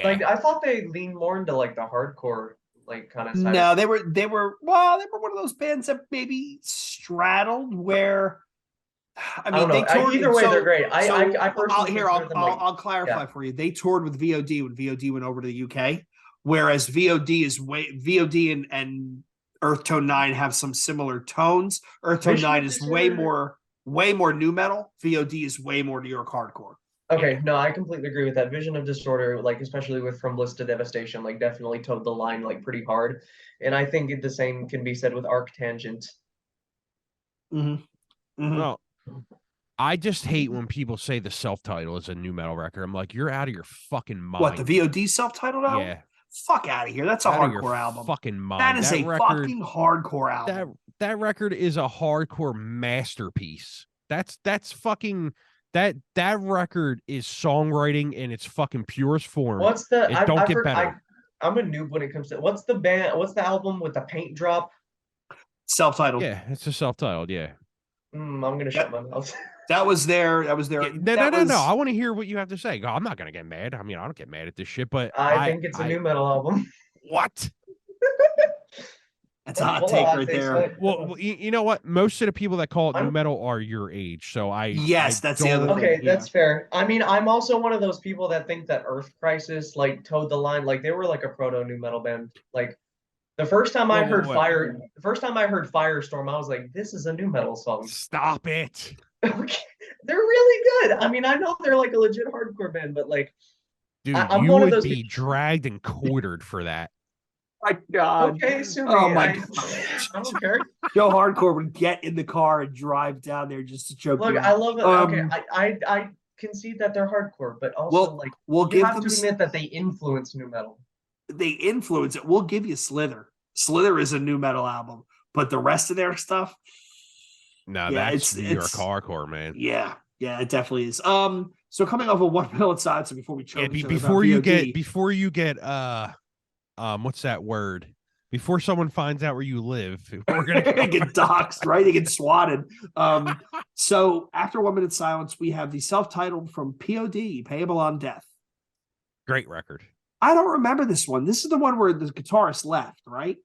Like I thought they leaned more into like the hardcore like kind of side. No, they were one of those bands that maybe straddled where I mean, they toured. Either way, they're great. I personally I'll clarify for you. They toured with VOD when VOD went over to the UK, whereas VOD and Earth Tone 9 have some similar tones. Earth Tone 9 is way more new metal. VOD is way more New York hardcore. Okay, no, I completely agree with that. Vision of Disorder, like especially with From Bliss to Devastation, like definitely towed the line like pretty hard. And I think the same can be said with Arctangent. Well, I just hate when people say the self-title is a new metal record. I'm like, you're out of your fucking mind. What, the VOD self-titled album? Yeah. Fuck out of here. That's a hardcore album. Fucking mind. That is a fucking hardcore album. That record is a hardcore masterpiece. That's fucking that record is songwriting in its fucking purest form. What's the don't get better. I'm a noob when it comes to what's the album with the paint drop? Self-titled. Yeah, it's a self-titled, yeah. I'm gonna shut my mouth. That was their. Yeah, no. I want to hear what you have to say. I'm not gonna get mad. I mean, I don't get mad at this shit, but I think it's a new metal album. What? That's a hot take right there. Well, you know what? Most of the people that call it new metal are your age, so that's the other thing. Okay, that's fair. I mean, I'm also one of those people that think that Earth Crisis like towed the line. Like they were like a proto new metal band. Like The first time I heard Whoa. Firestorm, I was like, this is a new metal song. Stop it. Okay. They're really good. I mean, I know they're like a legit hardcore band, but like, Dude, I'm you one of would those be dragged and quartered for that. My God. Okay, sue me. Oh my I God. don't care. Joe Hardcore would get in the car and drive down there just to choke Look, you I out. love it. Okay, I concede that they're hardcore, but also Well, like we'll you give have them. to admit that they influence new metal. They influence it. We'll give you Slither. Slither is a new metal album, but the rest of their stuff, No, yeah, that's New York hardcore, man. yeah, it definitely is. So coming off of One Metal Side, so before we choke each other about VOD, before you get what's that word? Before someone finds out where you live, we're gonna get doxxed, right? They get swatted. So after 1 minute silence, we have the self-titled from POD, Payable on Death. Great record. I don't remember this one. This is the one where the guitarist left, right?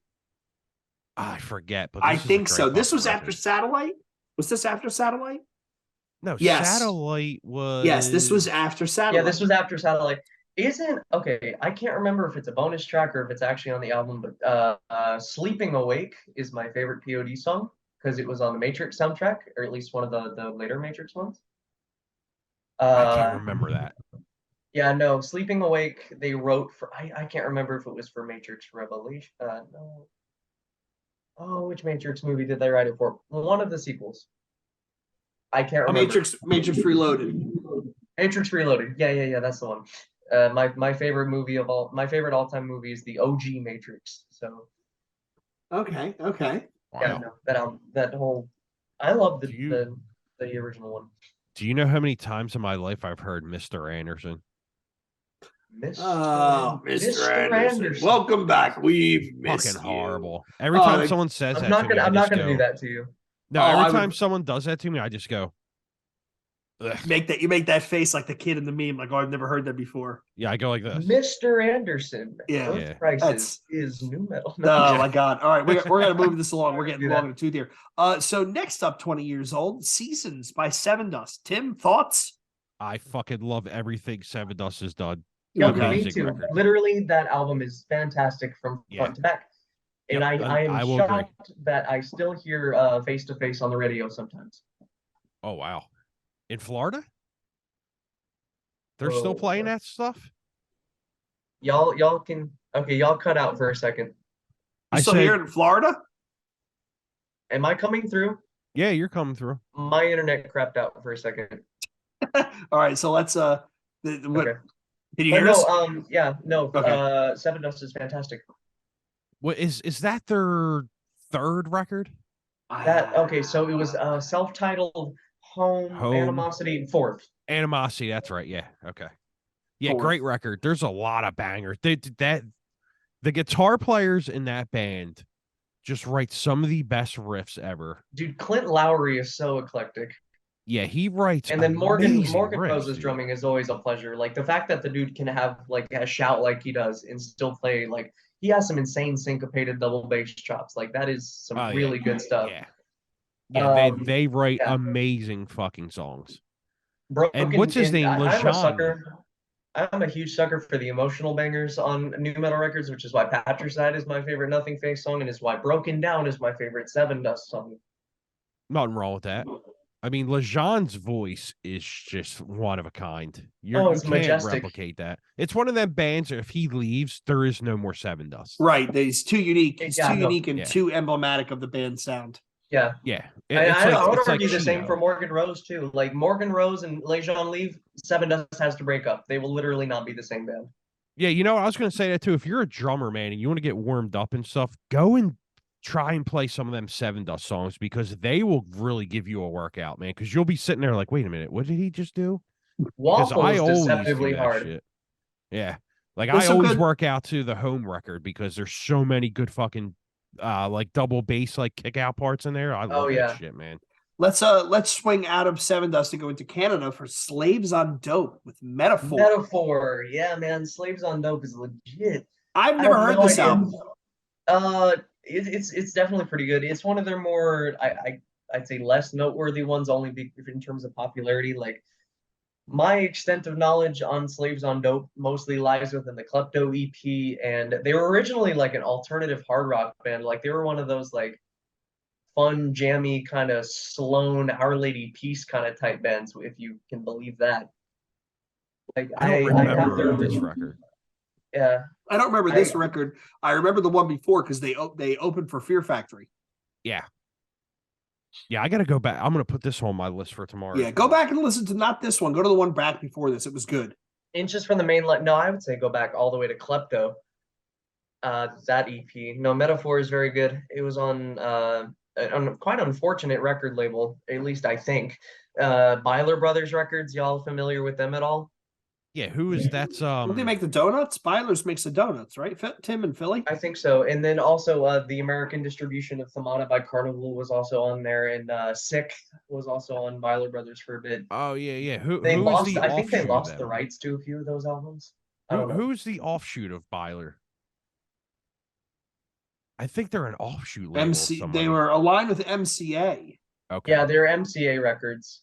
I forget, but I think so. This was after Satellite. Was this after Satellite? No, yes. Satellite was. Yes, this was after Satellite. Yeah, this was after Satellite. Isn't okay? I can't remember if it's a bonus track or if it's actually on the album, but "Sleeping Awake" is my favorite POD song because it was on the Matrix soundtrack, or at least one of the later Matrix ones. I can't remember that. Yeah, no, "Sleeping Awake" they wrote for. I can't remember if it was for Matrix Revelation. No. Oh, which Matrix movie did they write it for? One of the sequels. I can't remember. Matrix Reloaded. Matrix Reloaded. Yeah. That's the one. My favorite movie of all, my favorite all-time movie is the OG Matrix. So. Okay. Wow. Yeah, no, that whole. I love the original one. Do you know how many times in my life I've heard Mr. Anderson? Mr. Anderson. Welcome back. We've missed fucking you. horrible. Every time someone says I'm that not to gonna, me, I'm not gonna do that to you. No, every time someone does that to me, I just go. Ugh. You make that face like the kid in the meme, like, oh, I've never heard that before. Yeah, I go like this. Mr. Anderson. Yeah. Earth Crisis is new metal. Oh my God. All right, we're gonna move this along. We're getting long in the tooth here. So next up, 20 years old, Seasons by Seven Dust. Tim, thoughts? I fucking love everything Seven Dust has done. Yeah, me too. Record. Literally, that album is fantastic from front to back. And I am shocked that I still hear Face to Face on the radio sometimes. Oh wow. In Florida? They're still playing that stuff? Y'all cut out for a second. You still here in Florida? Am I coming through? Yeah, you're coming through. My internet crapped out for a second. All right, so let's okay. Did you hear us? Okay. Seven Dust is fantastic. What is that their third record? So it was self-titled Home, Animosity, fourth. Animosity, that's right. Yeah. Okay. Yeah, great record. There's a lot of bangers. The guitar players in that band just write some of the best riffs ever. Dude, Clint Lowry is so eclectic. Yeah, he writes. And then Morgan Rose's drumming is always a pleasure. Like the fact that the dude can have like a shout like he does and still play, like he has some insane syncopated double bass chops. Like that is some really good stuff. Yeah, they write amazing fucking songs. And what's his name? I'm a huge sucker for the emotional bangers on new metal records, which is why Patricide is my favorite Nothing Face song, and is why Broken Down is my favorite Seven Dust song. Nothing wrong with that. I mean, Lejean's voice is just one of a kind. You can't replicate that. It's one of them bands where if he leaves, there is no more Seven Dust. Right. He's too unique. He's too unique and too emblematic of the band sound. Yeah. Yeah. I would argue the same for Morgan Rose, too. Like, Morgan Rose and Lejean leave, Seven Dust has to break up. They will literally not be the same band. Yeah, I was going to say that, too. If you're a drummer, man, and you want to get warmed up and stuff, go and try and play some of them Seven Dust songs because they will really give you a workout, man, because you'll be sitting there like, wait a minute, what did he just do? Waffle is deceptively hard. Shit. Yeah. Like, I always work out to the Home record because there's so many good fucking like double bass like kick out parts in there. I love that shit, man. Let's swing out of Seven Dust and go into Canada for Slaves on Dope with Metaphor. Metaphor, yeah, man. Slaves on Dope is legit. I've never heard this album. It's definitely pretty good. It's one of their more I'd say less noteworthy ones, only in terms of popularity. Like My extent of knowledge on Slaves on Dope mostly lies within the Klepto EP, and they were originally like an alternative hard rock band. Like they were one of those like fun, jammy kind of Sloan Our Lady Peace kind of type bands, if you can believe that. Like I don't I have remember their this record. yeah. I don't remember this record. I remember the one before because they opened for Fear Factory. Yeah. Yeah, I gotta go back. I'm gonna put this on my list for tomorrow. Yeah, go back and listen to not this one. Go to the one back before this. It was good. Inches from the main line. No, I would say go back all the way to Klepto. That EP. No, Metaphor is very good. It was on a quite unfortunate record label, at least I think. Byler Brothers Records. Y'all familiar with them at all? Yeah, who is that's Don't they make the donuts? Byler's makes the donuts, right? Tim and Philly. I think so. And then also the American distribution of Themata by Carnival was also on there, and Sick was also on Byler Brothers for a bit. Oh yeah. Who They who lost. is the I think they offshoot of lost the them? rights to a few of those albums. I don't know. Who's the offshoot of Byler? I think they're an offshoot label. MC. Of They somebody. were aligned with MCA. Okay. Yeah, they're MCA Records.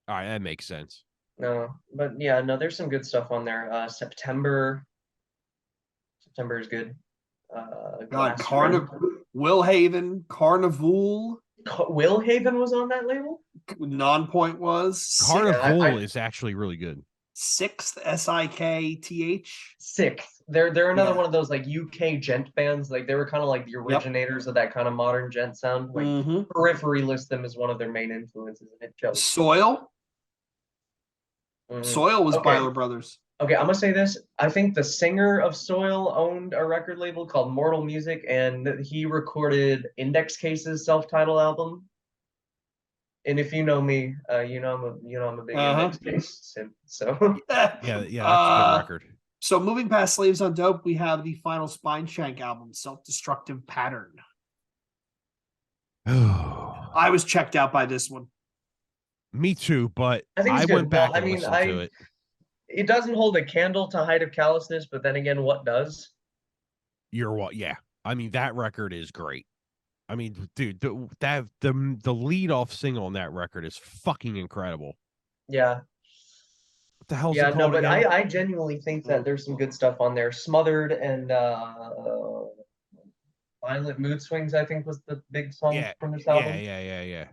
All right, that makes sense. No, but yeah, no, there's some good stuff on there. September is good. God, Glass Friend. Will Haven, Carnival, Will Haven was on that label. Non-Point was Carnival I- is actually really good. Sixth SIKTH. Sixth. They're another Yeah. one of those like UK gent bands. Like they were kind of like the originators of that kind of modern gent sound. Like Periphery lists them as one of their main influences, and it shows. Soil. Mhm. Soil was Okay. Byler Brothers. Okay, I'm gonna say this. I think the singer of Soil owned a record label called Mortal Music, and he recorded Index Case's self-titled album. And if you know me, you know I'm a big Index Case simp. So Yeah, that's a good record. So moving past Slaves on Dope, we have the final Spine Shank album, Self-Destructive Pattern. I was checked out by this one. Me too, but I think it's good. went back Well, I and mean, listened to it. It doesn't hold a candle to Height of Callousness, but then again, what does? You're what? Yeah, I mean that record is great. I mean, dude, the lead off single on that record is fucking incredible. Yeah. What the hell's Yeah, it no, called but again? I genuinely think that there's some good stuff on there. Smothered and Violent Mood Swings, I think, was the big song from this album. Yeah.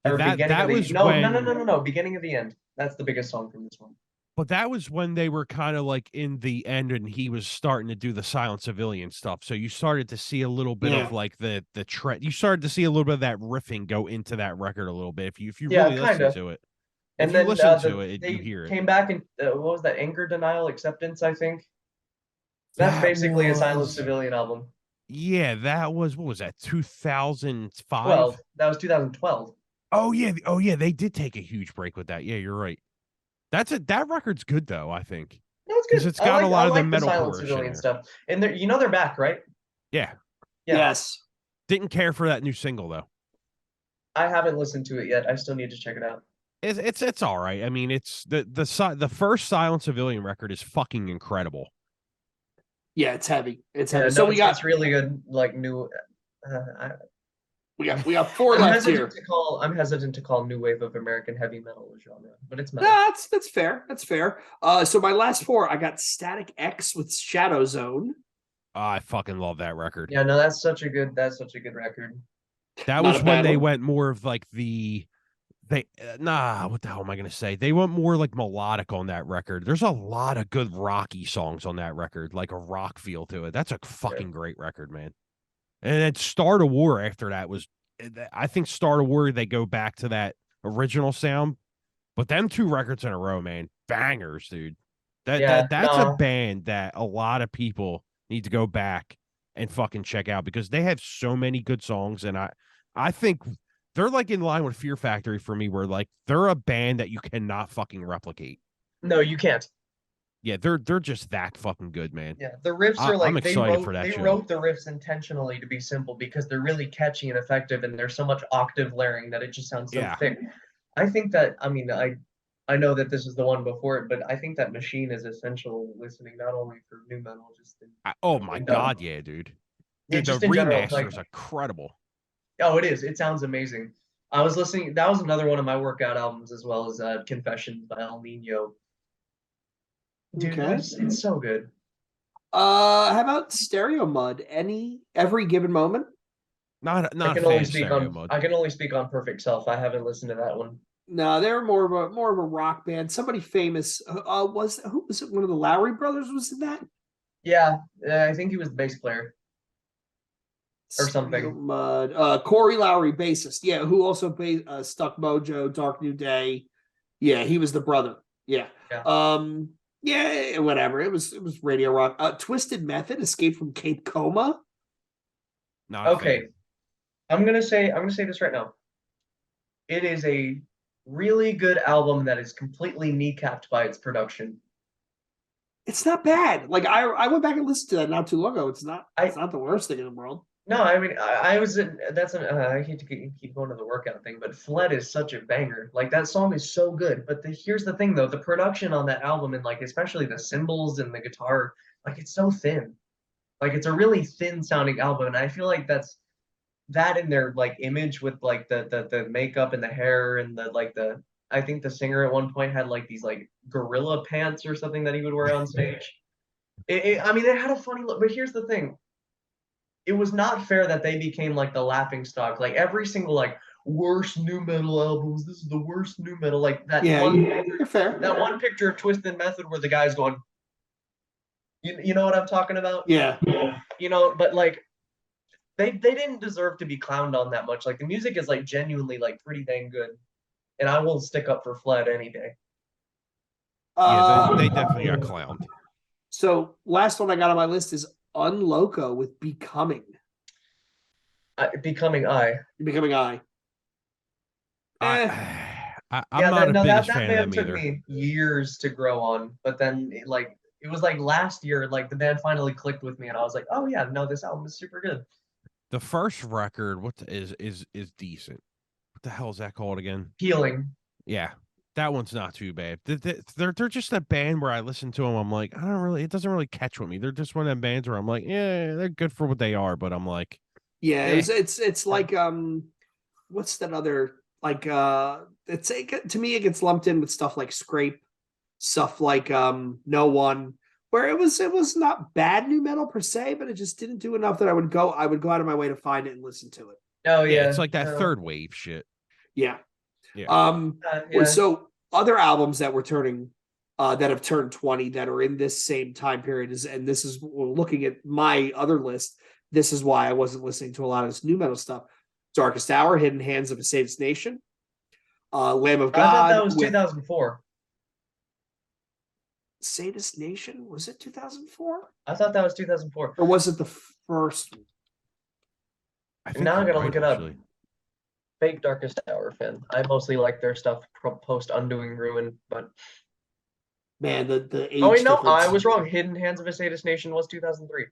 Or That Beginning of the was no, when, no, Beginning of the End. That's the biggest song from this one. But that was when they were kind of like in the end, and he was starting to do the Silent Civilian stuff. So you started to see a little bit of like the trend. You started to see a little bit of that riffing go into that record a little bit. If you really listen to it, and if then you listen to it, you hear it. Came back and what was that? Anger, Denial, Acceptance, I think. That's basically a Silent Civilian album. Yeah, that was, what was that? 2005. 12. That was 2012. Oh yeah, they did take a huge break with that. Yeah, you're right. That record's good though, I think. No, it's good. Because it's got a lot of the Silent metalcore Civilian in stuff. And they're back, right? Yeah. Yes. Didn't care for that new single though. I haven't listened to it yet. I still need to check it out. It's all right. I mean, it's the first Silent Civilian record is fucking incredible. Yeah, it's heavy. It's Yeah, heavy. no, So it's really good, like new. We got four left here. I'm hesitant to call new wave of American heavy metal a genre, but it's metal. That's fair. That's fair. So my last four, I got Static X with Shadow Zone. I fucking love that record. Yeah, no, that's such a good record. That was when they went more of like what the hell am I gonna say? They went more like melodic on that record. There's a lot of good rocky songs on that record, like a rock feel to it. That's a fucking great record, man. And then Start a War after that was, I think Start a War, they go back to that original sound. But them two records in a row, man, bangers, dude. That's a band that a lot of people need to go back and fucking check out because they have so many good songs. And I think they're like in line with Fear Factory for me, where like they're a band that you cannot fucking replicate. No, you can't. Yeah, they're just that fucking good, man. Yeah, the riffs are like I'm excited for that they show. wrote the riffs intentionally to be simple because they're really catchy and effective, and there's so much octave layering that it just sounds so thick. I think that I know that this is the one before it, but I think that Machine is essential listening not only for new metal, just God, yeah, dude. Yeah, Dude, just the in general, remaster is incredible. Oh, it is. It sounds amazing. I was listening. That was another one of my workout albums, as well as Confessions by El Nino. Dude, Okay. it's so good. How about Stereo Mud? Every given moment? Not I a can only fan of speak stereo on mode. I can only speak on Perfect Self. I haven't listened to that one. No, they're more of a rock band. Somebody famous was who was it? One of the Lowry brothers was in that? Yeah, I think he was the bass player or Stereo something. Mud. Corey Lowry, bassist. Yeah, who also Stuck Mojo, Dark New Day. Yeah, he was the brother. Yeah. Yeah. Yeah, whatever. It was radio rock. Twisted Method, Escape from Cape Coma. Not a Okay, fan. I'm gonna say this right now. It is a really good album that is completely kneecapped by its production. It's not bad. Like I went back and listened to that not too long ago. It's not I it's not the worst thing in the world. No, I mean, I was in, that's an I hate to keep going to the workout thing, but Fled is such a banger. Like that song is so good. But here's the thing though, the production on that album and like especially the cymbals and the guitar, like it's so thin. Like it's a really thin sounding album, and I feel like that's that in their like image with like the makeup and the hair and the like the I think the singer at one point had like these like gorilla pants or something that he would wear on stage. I mean, it had a funny look, but here's the thing: it was not fair that they became like the laughing stock. Like every single like worst new metal albums, this is the worst new metal. Like Yeah, you're fair. that one picture of Twisted Method where the guy's going, you know what I'm talking about? Yeah. But like they didn't deserve to be clowned on that much. Like the music is like genuinely like pretty dang good, and I will stick up for Fled any day. Yeah, Uh, they definitely got clowned. so last one I got on my list is Unloco with Becoming. Becoming I. Becoming I. Eh, I'm not a no, biggest that fan of band them took either. me years to grow on, but then it was like last year, like the band finally clicked with me, and I was like, oh yeah, no, this album is super good. The first record, is decent. What the hell is that called again? Healing. Yeah, that one's not too bad. They're just a band where I listen to them. I'm like, it doesn't really catch with me. They're just one of them bands where I'm like, yeah, they're good for what they are, but I'm like, yeah, eh. it's like what's that other like to me it gets lumped in with stuff like Scrape, stuff like No One, where it was not bad new metal per se, but it just didn't do enough that I would go out of my way to find it and listen to it. Oh Yeah, it's yeah, like that no, third wave shit. Yeah. Yeah. yeah. So other albums that were turning that have turned 20 that are in this same time period and this is looking at my other list. This is why I wasn't listening to a lot of this new metal stuff. Darkest Hour, Hidden Hands of a Sadist Nation, Lamb of I thought that God was with 2004. Sadist Nation. Was it 2004? I thought that was 2004. Or was it the first? I And think now I you're gotta right, look it up. actually. Fake Darkest Hour fan. I mostly like their stuff post Undoing Ruin, but Man, the oh wait, age no, difference. I was wrong. Hidden Hands of a Sadist Nation was 2003.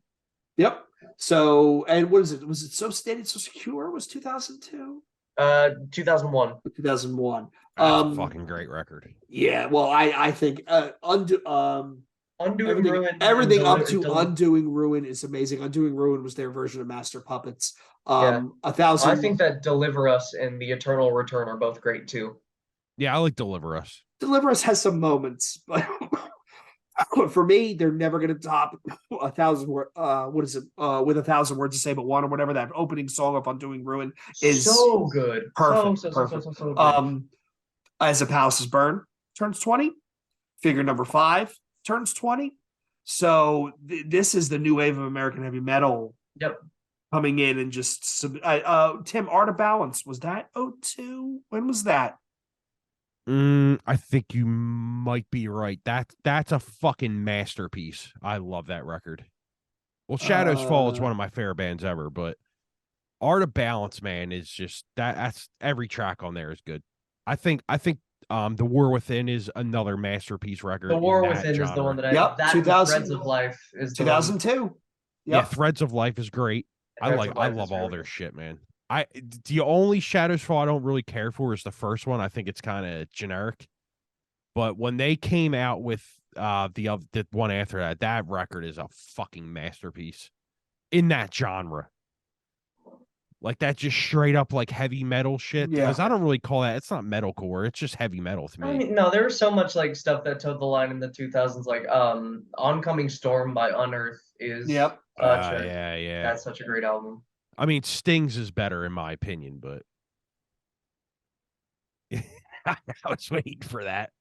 Yep. So, and what is it? Was it So Steady, So Secure? Was 2002? 2001. 2001. That's a fucking great record. Yeah, well, I think Undoing everything Ruin and everything up to Undoing Ruin is amazing. Undoing Ruin was their version of Master Puppets. Yeah. A I thousand think that Deliver Us and The Eternal Return are both great too. Yeah, I like Deliver Us. Deliver Us has some moments, but for me, they're never going to top a thousand word. What is it? With a thousand words to say, but one or whatever that opening song of Undoing Ruin is So good. perfect. So Perfect. good. As a Palace is Burned turns 20. Figure number 5 turns 20. So this is the new wave of American heavy metal Yep. coming in and just Tim, Art of Balance, was that 02? When was that? I think you might be right. That's a fucking masterpiece. I love that record. Well, Shadows Fall is one of my favorite bands ever, but Art of Balance, man, is just that's every track on there is good. I think The War Within is another masterpiece record. The War in that Within genre. is the one that Yep, that 2000, Threads of Life is the 2002. one. Yep. Yeah, Threads of Life is great. I love all their shit, man. The only Shadows Fall I don't really care for is the first one. I think it's kind of generic. But when they came out with the one after that, that record is a fucking masterpiece in that genre. Like that just straight up like heavy metal shit. Yeah. Because I don't really call that, it's not metalcore, it's just heavy metal to me. I mean, no, there was so much like stuff that towed the line in the 2000s, like Oncoming Storm by Unearth is Yep. Yeah. that's such a great album. I mean, Stings is better in my opinion, but I was waiting for that.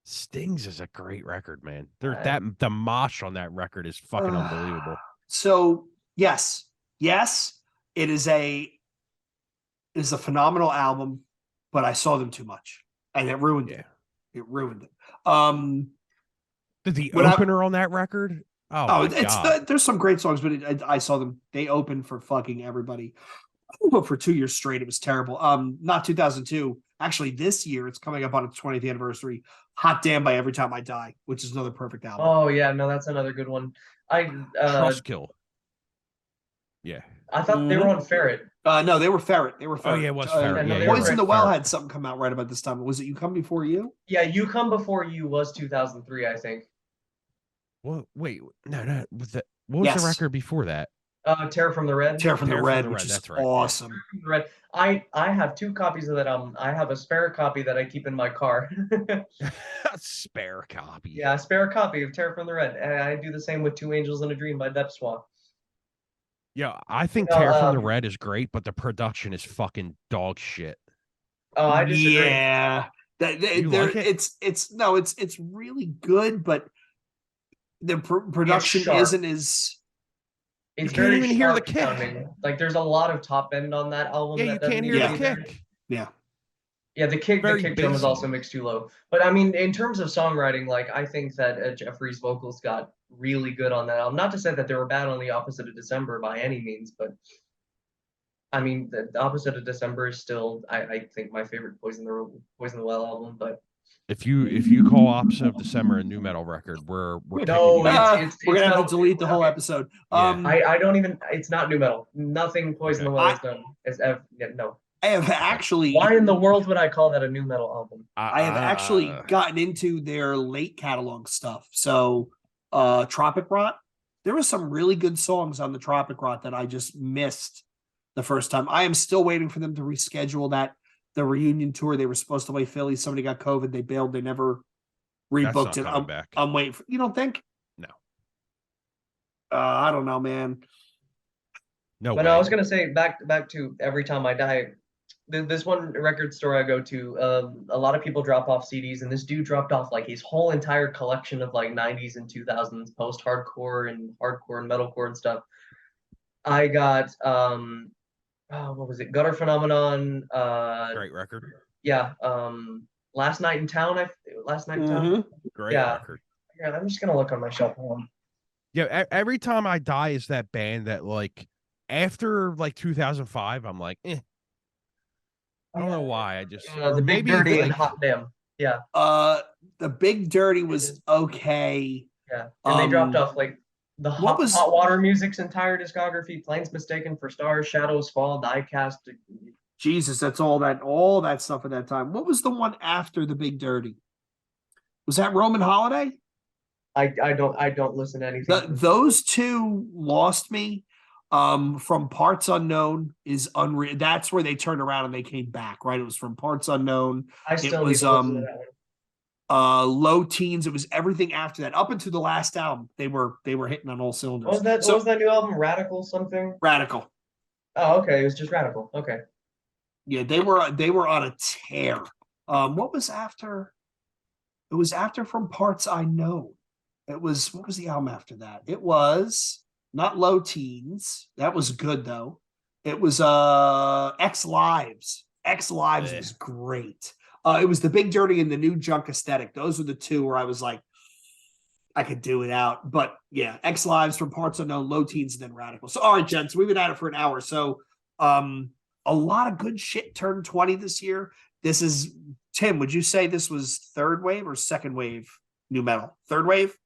Stings is a great record, man. The mosh on that record is fucking unbelievable. So yes, it is a phenomenal album, but I saw them too much, and it ruined it. It ruined it. The opener on that record? Oh, my God. There's some great songs, but I saw them. They opened for fucking everybody. For 2 years straight, it was terrible. Not 2002. Actually, this year it's coming up on its 20th anniversary. Hot Damn by Every Time I Die, which is another perfect album. Oh yeah, no, that's another good one. Trustkill. Yeah. I thought they were on Ferret. No, they were Ferret. They were Ferret. Oh yeah, it was Ferret. no, Yeah, Poison the Well Ferret. had something come out right about this time. Was it You Come Before You? Yeah, You Come Before You was 2003, I think. Well, wait, no. What was the record before that? Tear from the Red. Tear from the Red, which is awesome. Tear from the Red. I have 2 copies of that album. I have a spare copy that I keep in my car. A spare copy. Yeah, a spare copy of Tear from the Red. And I do the same with Two Angels and a Dream by Depswa. Yeah, I think Tear from the Red is great, but the production is fucking dog shit. Oh, I disagree. Yeah, it's really good, but the production isn't as. It's you can't even hear the kick. Sounding. Like there's a lot of top end on that album. Yeah, you can't hear the kick. Yeah. Yeah, the kick drum is also mixed too low. But I mean, in terms of songwriting, like I think that Jeffrey's vocals got really good on that album. Not to say that they were bad on the Opposite of December by any means, but I mean, the Opposite of December is still, I think, my favorite Poison the Well album. But if you call Opposite of December a new metal record, we're gonna have to delete the whole episode. Yeah. I don't even. It's not new metal. Nothing Poison the Well has done. No. I have actually. Why in the world would I call that a new metal album? I have actually gotten into their late catalog stuff. So, Tropic Rot. There were some really good songs on the Tropic Rot that I just missed the first time. I am still waiting for them to reschedule the reunion tour. They were supposed to play Philly. Somebody got COVID. They bailed. They never rebooked it. I'm waiting for. You don't think? No. I don't know, man. No. But I was gonna say back to Every Time I Die. This one record store I go to, a lot of people drop off CDs, and this dude dropped off like his whole entire collection of like 90s and 2000s post-hardcore and hardcore and metalcore and stuff. I got what was it? Gutter Phenomenon. Great record. Yeah. Last Night in Town. Great record. Yeah, I'm just gonna look on my shelf. Yeah, Every Time I Die is that band that like after like 2005, I'm like, I don't know why. I just the Big Dirty and Hot Damn. Yeah. The Big Dirty was okay. Yeah, and they dropped off like the Hot Water Music's entire discography: Planes Mistaken for Stars, Shadows Fall, Diecast. Jesus, that's all that stuff at that time. What was the one after the Big Dirty? Was that Roman Holiday? I don't listen to anything. Those two lost me. From Parts Unknown is unreal. That's where they turned around and they came back, right? It was From Parts Unknown. It was Low Teens. It was everything after that. Up until the last album, they were hitting on all cylinders. What was that new album? Radical something? Radical. Oh, okay. It was just Radical. Okay. Yeah, they were on a tear. What was after? It was after From Parts I Know. What was the album after that? It was not Low Teens. That was good though. It was X Lives. X Lives was great. It was the Big Dirty and the New Junk Aesthetic. Those were the two where I was like, I could do it out. But yeah, X Lives, From Parts Unknown, Low Teens, and then Radical. So all right, gents, we've been at it for an hour. So a lot of good shit turned 20 this year. This is Tim. Would you say this was third wave or second wave new metal? Third wave?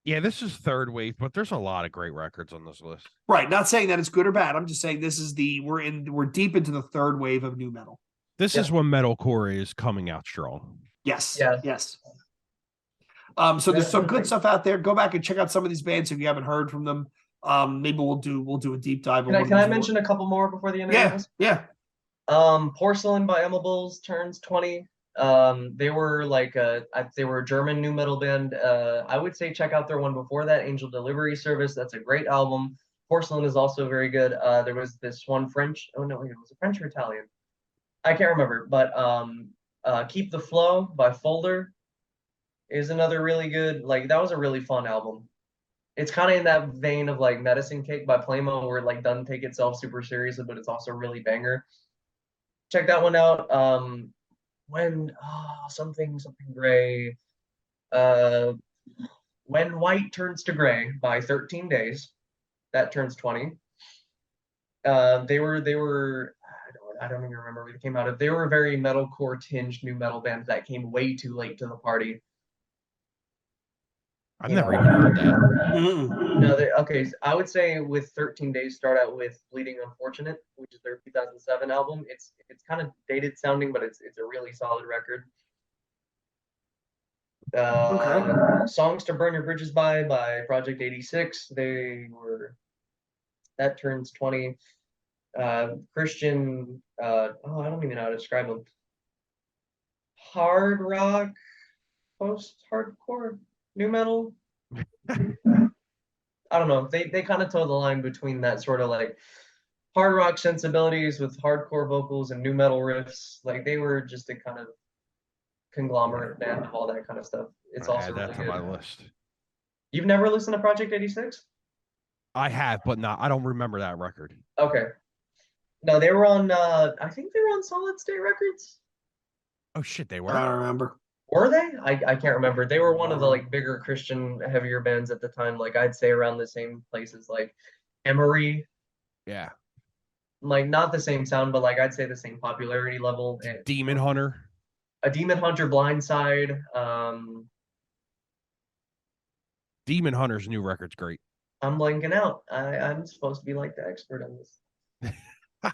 Yeah, this is third wave, but there's a lot of great records on this list. Right. Not saying that it's good or bad. I'm just saying this is we're deep into the third wave of new metal. This is when metalcore is coming out strong. Yes. Yes. So there's some good stuff out there. Go back and check out some of these bands if you haven't heard from them. Maybe we'll do a deep dive. Can I mention a couple more before the end of this? Yeah. Porcelain by Emma Bulls turns 20. They were like they were a German new metal band. I would say check out their one before that, Angel Delivery Service. That's a great album. Porcelain is also very good. There was this one French. Oh no, wait, it was a French or Italian. I can't remember, but Keep the Flow by Folder is another really good. Like that was a really fun album. It's kind of in that vein of like Medicine Cake by Playmo, where it like doesn't take itself super seriously, but it's also really banger. Check that one out. Something gray. When White Turns to Gray by 13 Days. That turns 20. They were I don't even remember where they came out of. They were a very metalcore tinged new metal band that came way too late to the party. I've never even heard that. No, okay. So I would say with 13 Days, start out with Bleeding Unfortunate, which is their 2007 album. It's kind of dated sounding, but it's a really solid record. Songs to Burn Your Bridges by Project 86. That turns 20. Christian. I don't even know how to describe them. Hard rock, post-hardcore, new metal. I don't know. They kind of toe the line between that sort of like hard rock sensibilities with hardcore vocals and new metal riffs. Like they were just a kind of conglomerate band of all that kind of stuff. It's also really good. On my list. You've never listened to Project 86? I have, but I don't remember that record. Okay. No, they were on I think they were on Solid State Records. Oh shit, they were. I don't remember. Were they? I can't remember. They were one of the like bigger Christian heavier bands at the time. Like I'd say around the same places like Emery. Yeah. Like not the same sound, but like I'd say the same popularity level. Demon Hunter. A Demon Hunter, Blindside. Demon Hunter's new record's great. I'm blanking out. I'm supposed to be like the expert on this. I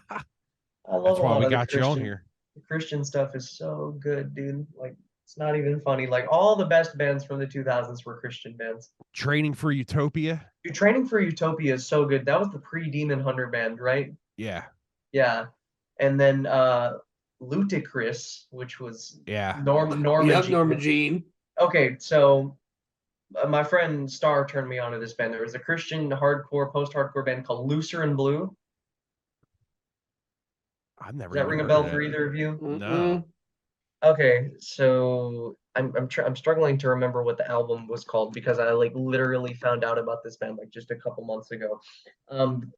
love That's why we got you on here. The Christian stuff is so good, dude. Like it's not even funny. Like all the best bands from the 2000s were Christian bands. Training for Utopia. Dude, Training for Utopia is so good. That was the pre-Demon Hunter band, right? Yeah. Yeah. And then Ludacris, which was Norma Jean. Okay, so my friend Star turned me on to this band. There was a Christian hardcore, post-hardcore band called Looser and Blue. I've never. Does that ring a bell for either of you? No. Okay, so I'm struggling to remember what the album was called because I like literally found out about this band like just a couple months ago.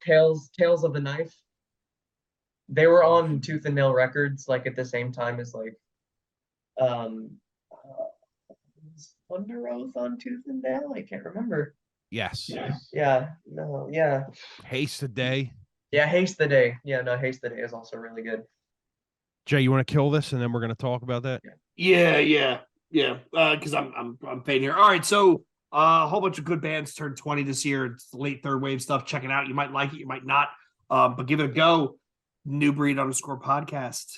Tales of the Knife. They were on Tooth and Nail Records like at the same time as like Under Oath on Tooth and Nail. I can't remember. Yes. Yeah. No. Yeah. Haste the Day. Yeah, Haste the Day. Yeah, no, Haste the Day is also really good. Jay, you want to kill this and then we're going to talk about that? Yeah. Because I'm fading here. All right, so a whole bunch of good bands turned 20 this year. It's late third wave stuff. Check it out. You might like it, you might not. But give it a go. New Breed _ podcast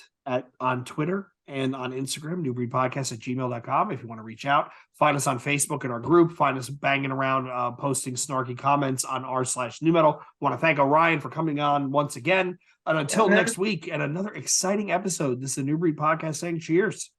on Twitter and on Instagram, newbreedpodcast@gmail.com. If you want to reach out, find us on Facebook in our group. Find us banging around, posting snarky comments on r/new metal. Want to thank Orion for coming on once again. And until next week and another exciting episode, this is the New Breed Podcast saying cheers.